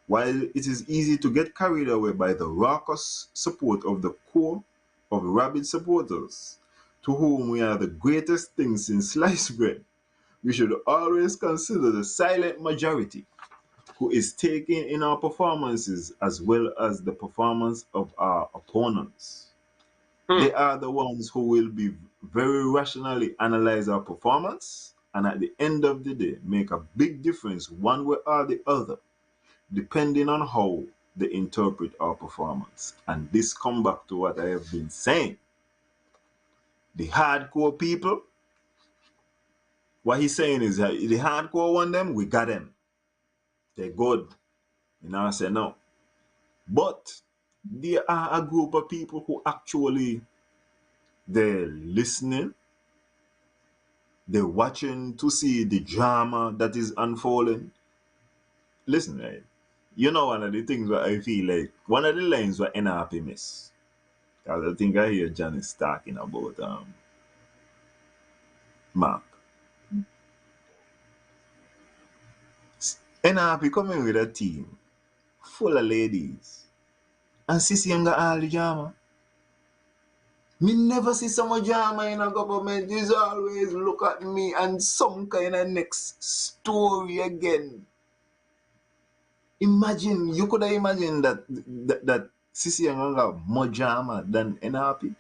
While it is easy to get carried away by the raucous support of the core of rabid supporters, to whom we are the greatest thing since sliced bread, we should always consider the silent majority who is taking in our performances as well as the performance of our opponents. Hmm. They are the ones who will be very rationally analyze our performance and at the end of the day make a big difference one way or the other depending on how they interpret our performance. And this come back to what I have been saying. The hardcore people, what he's saying is that the hardcore one them, we got them. They're good. I say no. But there are a group of people who actually They're listening, they're watching to see the drama that is unfolding. Listen, right? You know, one of the things that I feel like, one of the lines where NRP miss. Because I think I hear Janice talking about Mark. NRP coming with a team full of ladies. And CCM got all the drama. Me never see so much drama in a government. Just always look at me and some kind of next story again. Imagine, you could have imagined that CCM got more drama than NRP.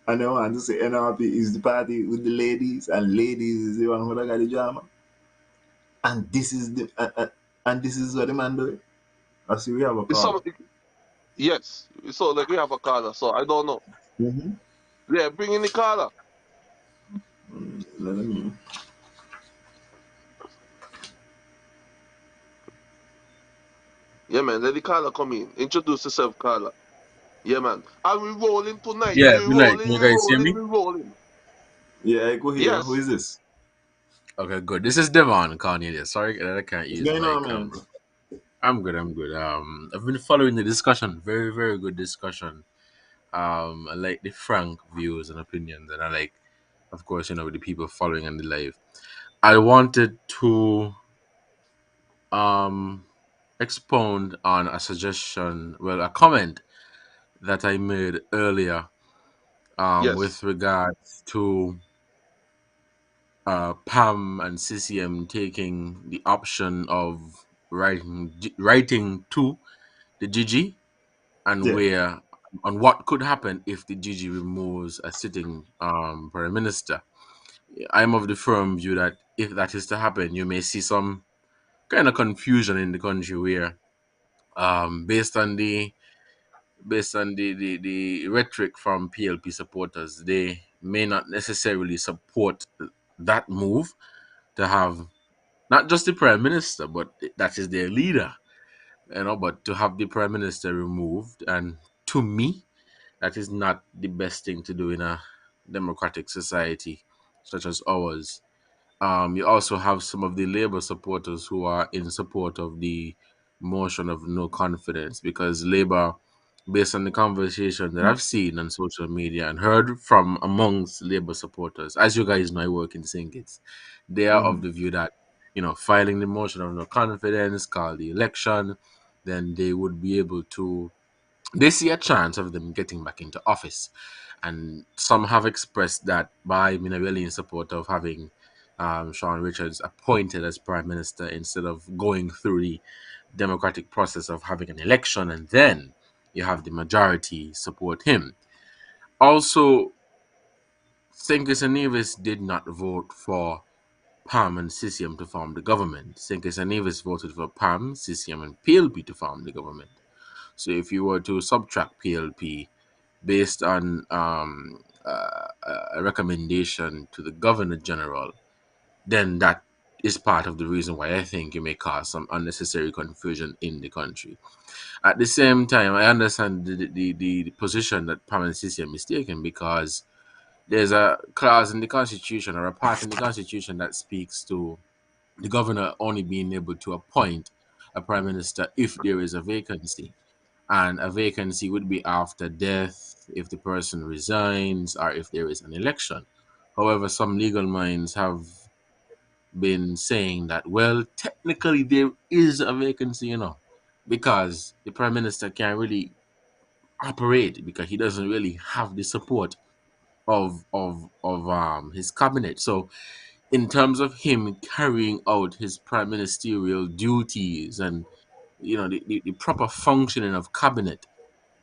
And I want to say NRP is the party with the ladies, and ladies is the one who got the drama. And this is the and this is what the man doing. I see we have a It's caller. some, yes. So like we have a caller, so I don't know. Mm-hmm. Yeah, bring in the caller. Let me. Yeah, man. Let the caller come in. Introduce yourself, caller. Yeah, man. And we rolling tonight. Yeah, We good night. rolling, Can you we guys hear rolling, me? we rolling. Yeah, I go here. Who Yes. is this? Okay, good. This is Devon Cornelius. Sorry that I can't What's use going my on, man? camera. I'm good. I'm good. I've been following the discussion. Very, very good discussion. I like the frank views and opinions, and I like, of course, the people following on the live. I wanted to um expound on a suggestion, well, a comment that I made earlier with Yes. regards to Pam and CCM taking the option of writing to the Gigi, and Yeah. where on what could happen if the Gigi removes a sitting prime minister. I'm of the firm view that if that is to happen, you may see some kind of confusion in the country where, based on the rhetoric from PLP supporters, they may not necessarily support that move to have not just the prime minister, but that is their leader, but to have the prime minister removed, and to me, that is not the best thing to do in a democratic society such as ours. You also have some of the Labour supporters who are in support of the motion of no confidence, because Labour, based on the conversation that I've seen on social media and heard from amongst Labour supporters, as you guys know, I work in St. Kitts, they are of Mm-hmm. the view that, filing the motion of no confidence, call the election, then they would be able to, they see a chance of them getting back into office. And some have expressed that by being really in support of having Sean Richards appointed as prime minister instead of going through the democratic process of having an election and then you have the majority support him. Also, Sinkis and Nevis did not vote for Pam and CCM to form the government. Sinkis and Nevis voted for Pam, CCM, and PLP to form the government. So if you were to subtract PLP based on a recommendation to the Governor General, then that is part of the reason why I think you may cause some unnecessary confusion in the country. At the same time, I understand the position that Pam and CCM is taking, because there's a clause in the Constitution, or a part in the Constitution, that speaks to the governor only being able to appoint a prime minister if there is a vacancy. And a vacancy would be after death, if the person resigns, or if there is an election. However, some legal minds have been saying that, well, technically there is a vacancy, because the prime minister can't really operate because he doesn't really have the support of his cabinet. So in terms of him carrying out his prime ministerial duties and the proper functioning of cabinet,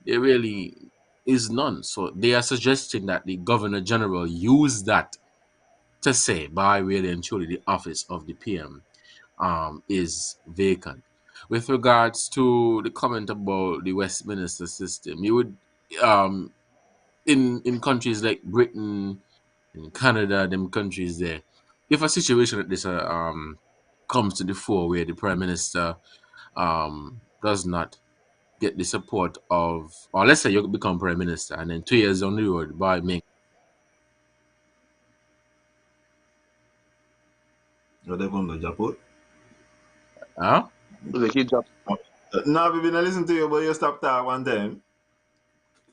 there really is none. So they are suggesting that the governor general use that to say, by really and truly, the office of the PM is vacant. With regards to the comment about the Westminster system, you would, um, in countries like Britain, in Canada, them countries there, if a situation like this comes to the fore, where the prime minister does not get the support of, or let's say you become prime minister, and then 2 years down the road, by me. You're there from the Japan. Huh? Like he just, Now we've been listening to you, but you stop talk one time.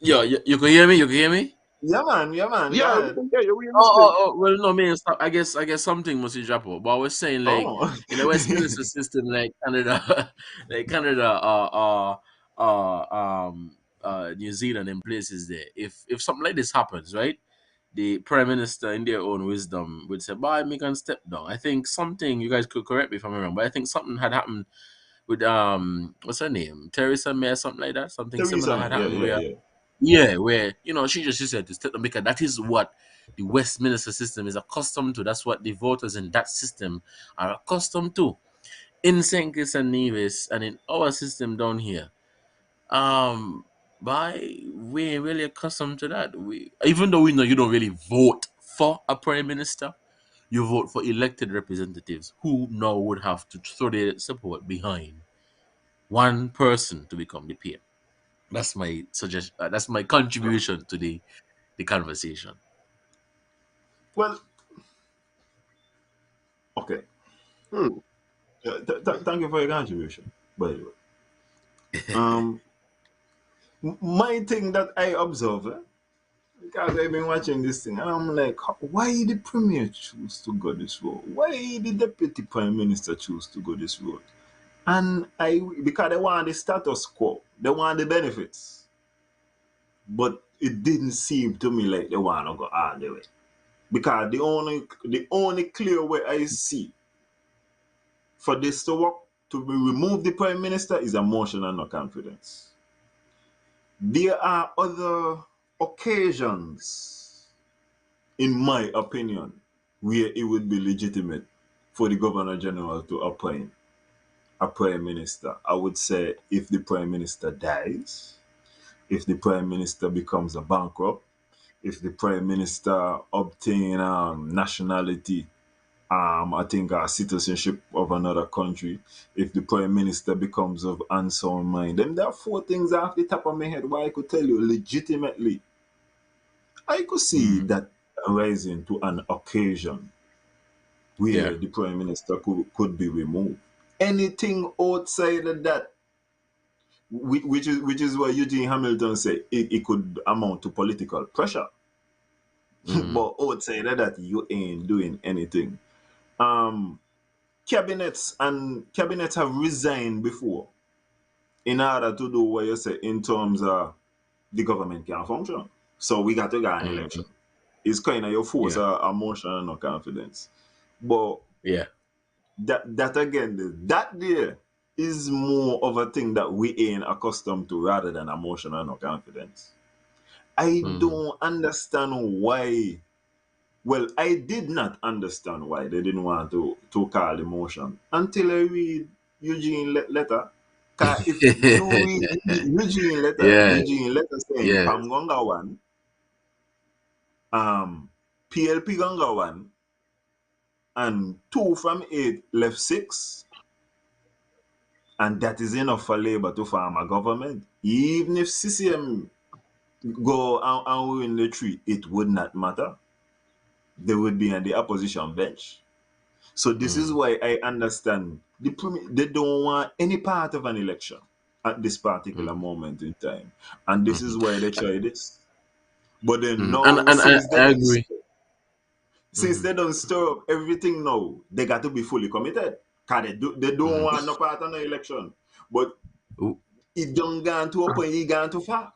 Yo, you can hear me? You can hear me? Yeah, man, go yeah, we ahead. can hear you. We Oh, listening. well, no, man. I guess something must be drop out. But I was saying, like, Oh, in the Westminster system, like Canada, like Canada, New Zealand, and places there. If something like this happens, right? The prime minister, in their own wisdom, would say, "Boy, me can step down." I think something. You guys could correct me if I'm wrong, but I think something had happened with what's her name, Theresa May, or something like that. Something Theresa, similar had man. Yeah, happened yeah, where yeah. yeah, where she said to step down because that is what the Westminster system is accustomed to. That's what the voters in that system are accustomed to. In St. Kitts and Nevis and in our system down here, by we ain't really accustomed to that. We even though we know you don't really vote for a prime minister, you vote for elected representatives who now would have to throw their support behind one person to become the PM. That's my suggestion. That's my contribution to the conversation. Well, okay. Hmm. Thank you for your contribution, by the way. Um, my thing that I observe, because I've been watching this thing, and I'm like, why the premier choose to go this road? Why the deputy prime minister choose to go this road? And because they want the status quo, they want the benefits, but it didn't seem to me like they want to go all the way. Because the only clear way I see for this to work to remove the prime minister is a motion and no confidence. There are other occasions, in my opinion, where it would be legitimate for the governor general to appoint a prime minister. I would say if the prime minister dies, if the prime minister becomes a bankrupt, if the prime minister obtain nationality, I think citizenship of another country, if the prime minister becomes of unsound mind, then there are four things off the top of my head why I could tell you legitimately. I could see Mm, that rising to an occasion yeah. where the prime minister could be removed. Anything outside of that, which is what Eugene Hamilton said, it could amount to political pressure. Mm, But outside of that, you ain't doing anything. Um, cabinets have resigned before in order to do what you say in terms of the government can't function. So we got to get an election. mm, It's kind of your force yeah. a motion and no confidence. But Yeah. that again, that there is more of a thing that we ain't accustomed to rather than emotion and no confidence. I Mm. don't understand why. Well, I did not understand why they didn't want to call emotion until I read Eugene letter. 'Cause if you read yeah. Eugene letter saying Yeah. Pam Gonga one, PLP Gonga one, and 2 from 8 left 6, and that is enough for Labour to form a government. Even if CCM go and win the 3, it would not matter. They would be on the opposition bench. So this is Mm, why I understand they don't want any part of an election at this particular mm, moment in time, and this is mm, why they try this. But then mm. And now, and I agree. since Hmm. they don't stir up everything now, they got to be fully committed. Cause they don't Hmm. want no part of the election. But it don't gone to a point, it gone too far.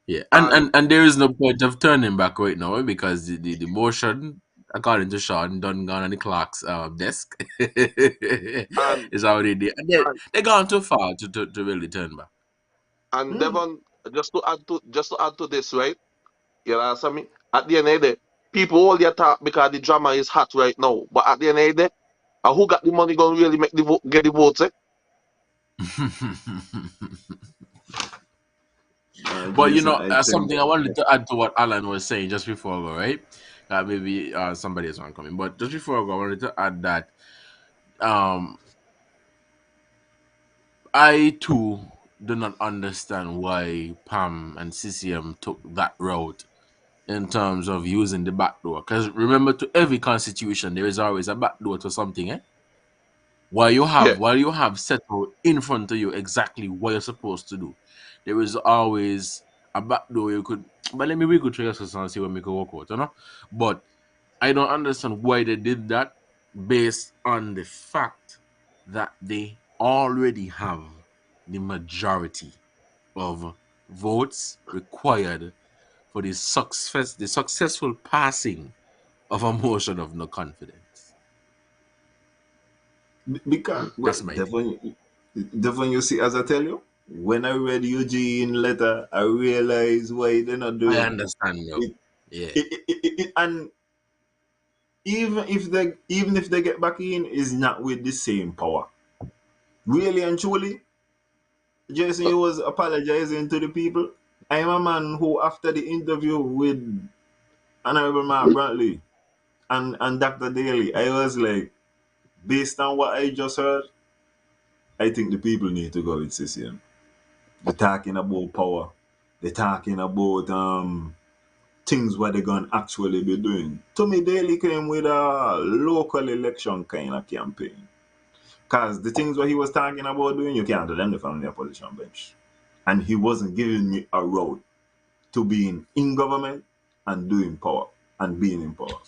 Yeah, and, And and and there is no point of turning back right now because the motion, according to Sean, done gone on the clock's desk. and It's already there. And and they gone too far to really turn back. and Hmm. Devon, just to add to this, right? You understand me? At the end of the day, people hold their talk because the drama is hot right now. But at the end of the day, who got the money gonna really make the vote, get the votes? Eh? But Jason, I think something I wanted to add to what Alan was saying just before I go, right? Maybe somebody else want to come in, but just before I go, I wanted to add that um, I too do not understand why Pam and CCM took that route in terms of using the back door. Because remember, to every constitution, there is always a back door to something, eh? Yeah. While you have set out in front of you exactly what you're supposed to do, there is always a back door you could. But let me we could try this and see when we can work out, you know. But I don't understand why they did that based on the fact that they already have the majority of votes required for the successful passing of a motion of no confidence. Because, well, That's my thing. Devon, you see, as I tell you, when I read Eugene letter, I realized why they're not I doing understand now. it. Yeah. And even if they get back in, is not with the same power. Really and truly, Jason, you was apologizing to the people. I am a man who, after the interview with Honorable Mark Brantley and Dr. Daly, I was like, based on what I just heard, I think the people need to go with CCM. They're talking about power. They're talking about things what they're gonna actually be doing. To me, Daly came with a local election kind of campaign. Cause the things what he was talking about doing, you can't do them from the opposition bench. And he wasn't giving me a road to being in government and doing power and being in power.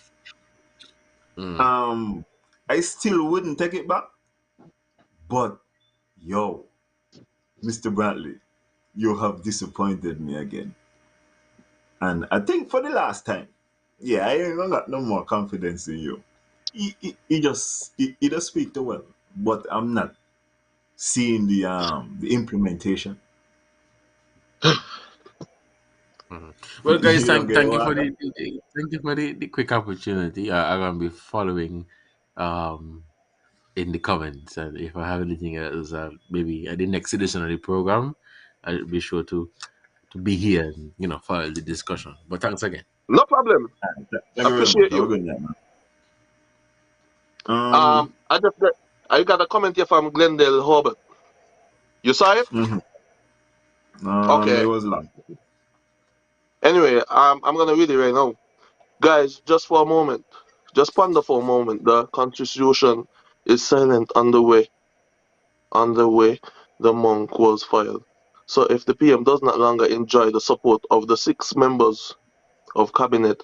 Mm. I still wouldn't take it back, but yo, Mr. Brantley, you have disappointed me again. And I think for the last time, yeah, I ain't gonna got no more confidence in you. He just speak too well, but I'm not seeing the implementation. Mhm. Well, guys, You don't get thank you what? for thank you for the quick opportunity. I'm gonna be following um in the comments, and if I have anything else, maybe at the next edition of the program, I'll be sure to be here and follow the discussion. But thanks again. No problem. Thank you very much. Appreciate Have a you. good night, man. Um, I got a comment here from Glendale Hobart. You saw it? mhm. It Okay. was long. Anyway, I'm gonna read it right now. Guys, just for a moment. Just ponder for a moment. The constitution is silent on the way. On the way the monk was filed. So if the PM does not longer enjoy the support of the 6 members of cabinet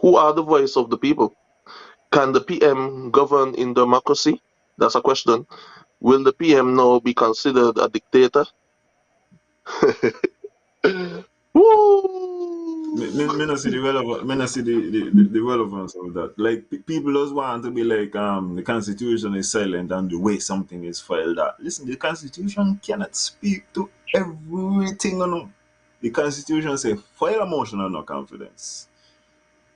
who are the voice of the people, can the PM govern in democracy? That's a question. Will the PM now be considered a dictator? Me Woo! not see the relevant, me not see the relevance of that. Like people just want to be like the constitution is silent and the way something is filed out. Listen, the constitution cannot speak to everything, you know. The constitution say file a motion of no confidence.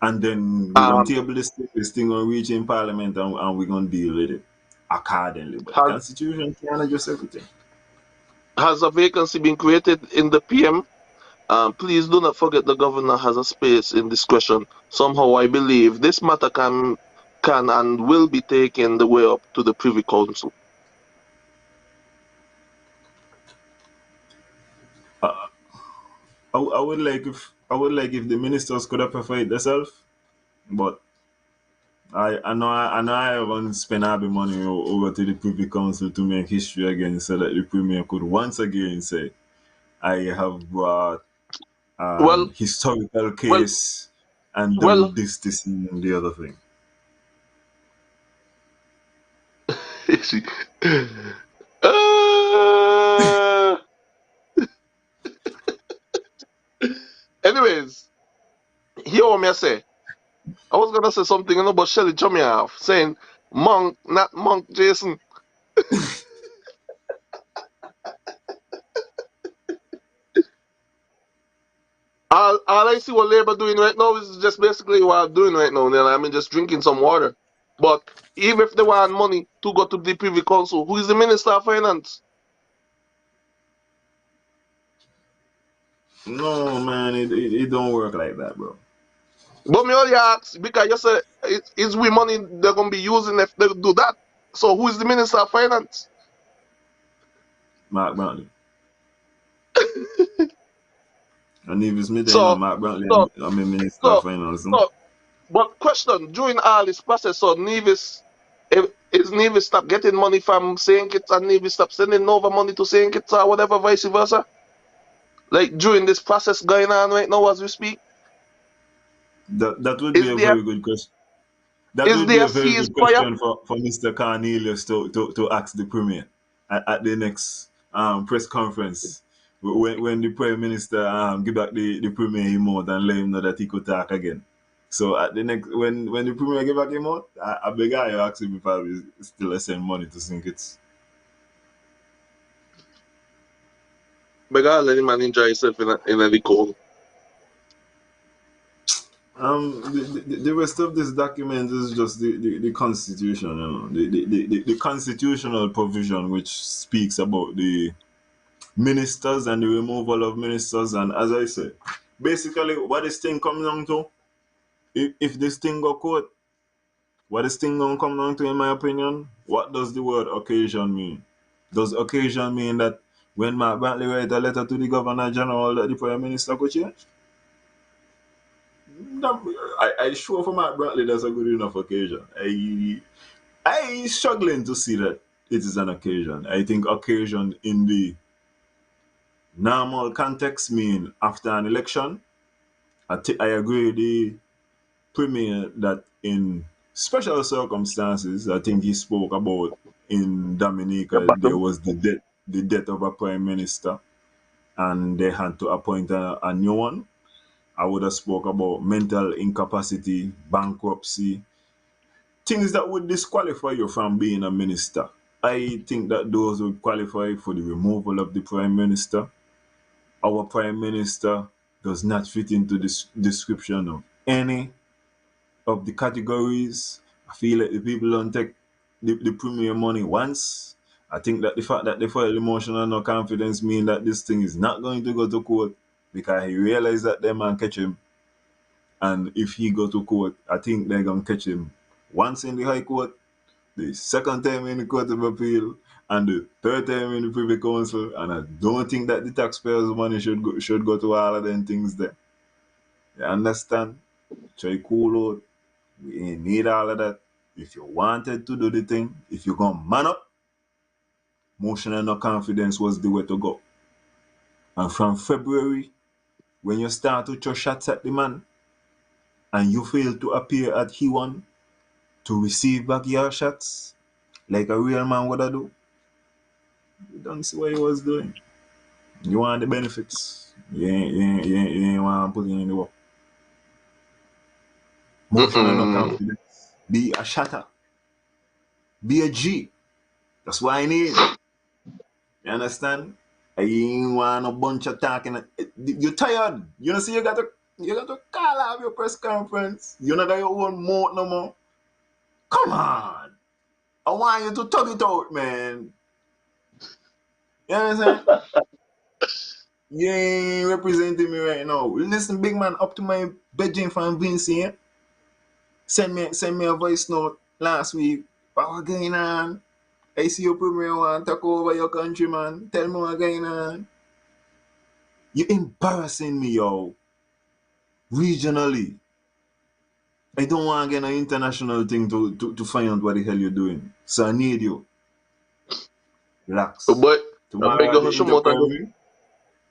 And then we're gonna Um, table this thing on reach in parliament and we're gonna deal with it accordingly. But the has, constitution can't address everything. has a vacancy been created in the PM? Please do not forget the governor has a space in discretion. Somehow I believe this matter can and will be taken the way up to the Privy Council. Uh, I would like if the ministers could have preferred themselves, but I know I haven't spent all the money over to the Privy Council to make history again so that the Premier could once again say, I have brought Well, historical well, case and done well. this, and the other thing. Uh, anyways, hear what me I say. I was gonna say something, but Shelly chum me off, saying monk, not monk, Jason. All I see what Labour doing right now is just basically what I'm doing right now. Then I mean, just drinking some water. But even if they want money to go to the Privy Council, who is the Minister of Finance? No, man, it don't work like that, bro. But me only ask because you say it's we money they're gonna be using if they do that. So who is the Minister of Finance? Mark Brantley. And Nevis me there, So, Mark Brantley, so, I'm a Minister of so, Finance. No? so, but question, during all this process, so Nevis, is Nevis stop getting money from St. Kitts and Nevis stop sending over money to St. Kitts or whatever, vice versa? Like during this process going on right now as we speak, That would be is a there very good question. That is would be there a very good ceasefire? question for Mr. Cornelius to ask the Premier at the next press conference. When the Prime Minister give back the Premier him out and let him know that he could talk again. So at the next when the Premier give back him out, I beg I ask him if I will still send money to St. Kitts. But God let him man enjoy himself in a cold. The rest of this document is just the constitution, you know, the constitutional provision which speaks about the ministers and the removal of ministers. And as I said, basically, what this thing comes down to, if this thing go court, what this thing gonna come down to, in my opinion, what does the word occasion mean? Does occasion mean that when Mark Brantley write a letter to the Governor General that the Prime Minister could change? No, I sure for Mark Brantley that's a good enough occasion. I struggling to see that it is an occasion. I think occasion in the normal context mean after an election. I agree with the Premier that in special circumstances, I think he spoke about in The Dominica there bottom. was the death of a prime minister and they had to appoint a new one. I would have spoke about mental incapacity, bankruptcy, things that would disqualify you from being a minister. I think that those would qualify for the removal of the prime minister. Our prime minister does not fit into this description of any of the categories. I feel like the people don't take the premier money once. I think that the fact that they file emotional no confidence mean that this thing is not going to go to court because he realized that them man catch him. And if he go to court, I think they're gonna catch him once in the high court, the second time in the court of appeal, and the third time in the privy council. And I don't think that the taxpayers' money should go to all of them things there. You understand? Try cool out. We ain't need all of that. If you wanted to do the thing, if you're gonna man up, motion and no confidence was the way to go. And from February, when you start to throw shots at the man and you fail to appear at he one to receive back your shots like a real man would have do, you don't see what he was doing. You want the benefits. You ain't want to put in the work. Motion and no Mm-mm. confidence. Be a shatter. Be a G. That's what I need. You understand? I ain't want a bunch of talking. You're tired. You know, see, you got to call off your press conference. You're not got your own mouth no more. Come on. I want you to tug it out, man. You understand? You ain't representing me right now. Listen, big man, up to my bedroom from Vince here. Send me a voice note last week. What going on? I see your premier want to take over your country, man. Tell me what going on. You embarrassing me, yo. Regionally. I don't want to get an international thing to find out what the hell you're doing. So I need you. Relax. But I beg Tomorrow at you, the hush your mouth again. interview,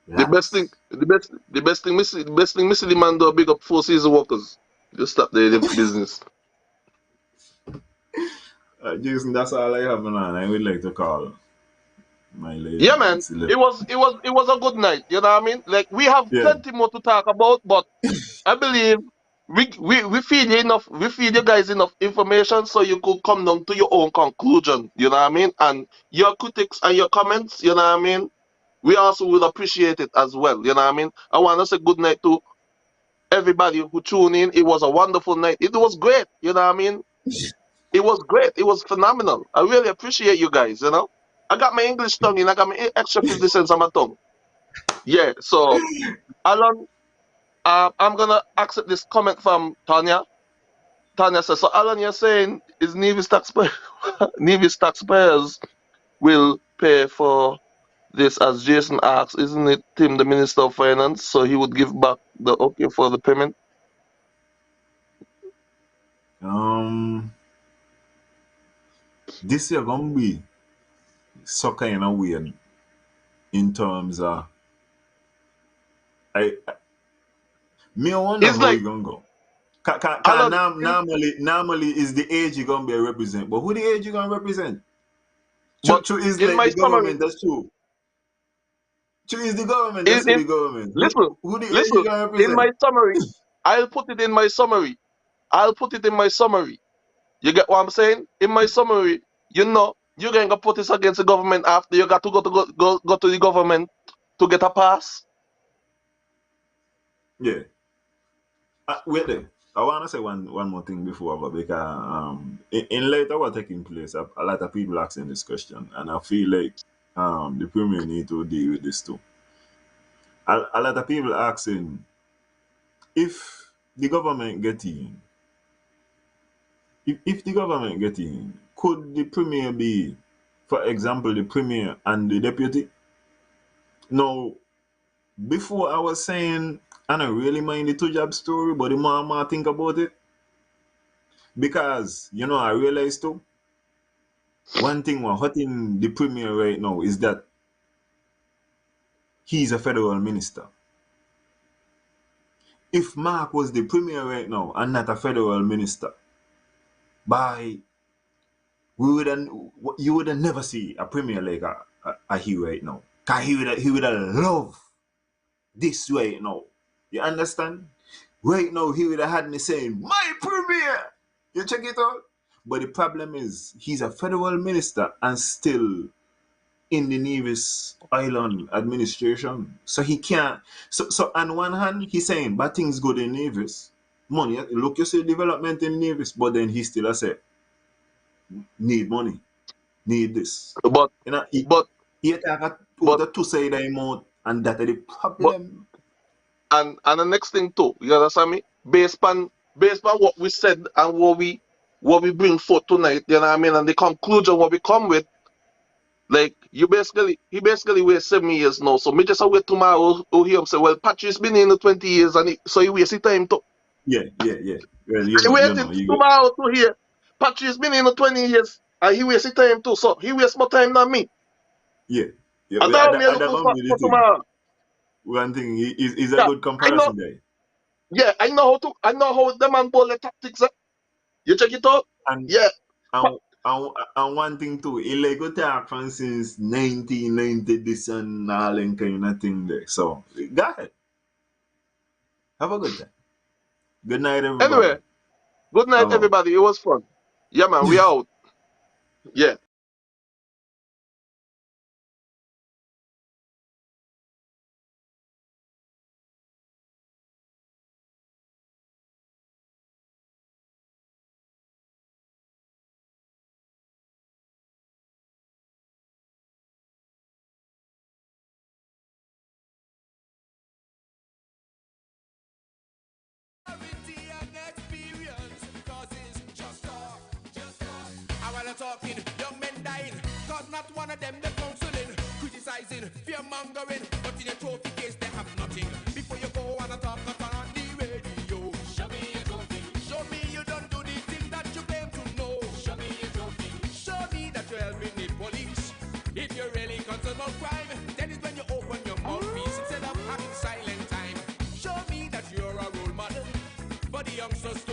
The best thing, relax. the best thing, Missy the man do a big up 4 season workers. Just stop the business. Jason, that's all I have on. I would like to call my lady. Yeah, man. It's 11. It was a good night. You know what I mean? Like we have Yeah. plenty more to talk about, but I believe we feed you enough. We feed you guys enough information so you could come down to your own conclusion. You know what I mean? And your critics and your comments. You know what I mean? We also will appreciate it as well. You know what I mean? I want to say good night to everybody who tuned in. It was a wonderful night. It was great. You know what I mean? It was great. It was phenomenal. I really appreciate you guys. You know, I got my English tongue in. I got my extra 50 cents on my tongue. Yeah. So, Alan, I'm gonna accept this comment from Tanya. Tanya says, "So, Alan, you're saying is Nevis taxpayers, Nevis taxpayers will pay for this, as Jason asked, isn't it him, the Minister of Finance? So he would give back the okay for the payment. This year gonna be so kind of weird in terms of I me wonder It's how like he gonna go. Alan. Normally is the age you gonna be represent, but who the age you gonna represent? But True is in like my the summary, government. That's true. True is the government. in, That's who in the government. listen, Who the age you listen. gonna In my represent? summary, I'll put it in my summary. I'll put it in my summary. You get what I'm saying? In my summary, you know, you're going to put this against the government after you got to go to the government to get a pass. Yeah. Wait there. I want to say one more thing before, but because in later what taking place, a lot of people asking this question, and I feel like the premier need to deal with this too. A lot of people asking if the government get in, if the government get in, could the premier be, for example, the premier and the deputy? Now, before I was saying I don't really mind the two job story, but the more and more I think about it, because I realized too. One thing we're hurting the premier right now is that he's a federal minister. If Mark was the premier right now and not a federal minister, by you would have never see a premier like a he right now. Cause he would have loved this right now. You understand? Right now he would have had me saying, my premier! You check it out? But the problem is he's a federal minister and still in the Nevis Island administration. So he can't. So on one hand, he's saying bad things good in Nevis. Money. Look, you see development in Nevis, but then he still say need money, need this. But You know, but he attack but the two side amount, and that is the but problem. and the next thing too, you understand me? Based on what we said and what we bring forth tonight, you know what I mean, and the conclusion what we come with, like he basically waits 7 years now. So me just wait tomorrow who hear him say, well, Patrick's been in the 20 years and so he wastes his time too. Yeah. Well, I waiting you go. tomorrow to hear Patrick's been in the 20 years and he wastes his time too. So he wastes more time than me. Yeah. And Well, now me that looking gonna be the for thing. tomorrow. One thing is a Yeah, good I know. comparison there. Yeah, I know how the man ball the tactics. You check it out. And Yeah, and one thing too, illegal talk from since 1990 this and all and kind of thing there. So go ahead. Have a good time. Good night everybody. anyway, good night, I'm out. everybody. It was fun. Yeah, man, we out. Yeah. I wanna talking, young men dying, cause not one of them they're counseling, criticizing, fear mongering, but in a trophy case they have nothing. Before you go on and talk on the radio, show me your trophy. Show me you don't do the things that you claim to know. Show me your trophy. Show me that you're helping the police. If you're really concerned about crime, then it's when you open your mouthpiece instead of having silent time. Show me that you're a role model for the youngsters to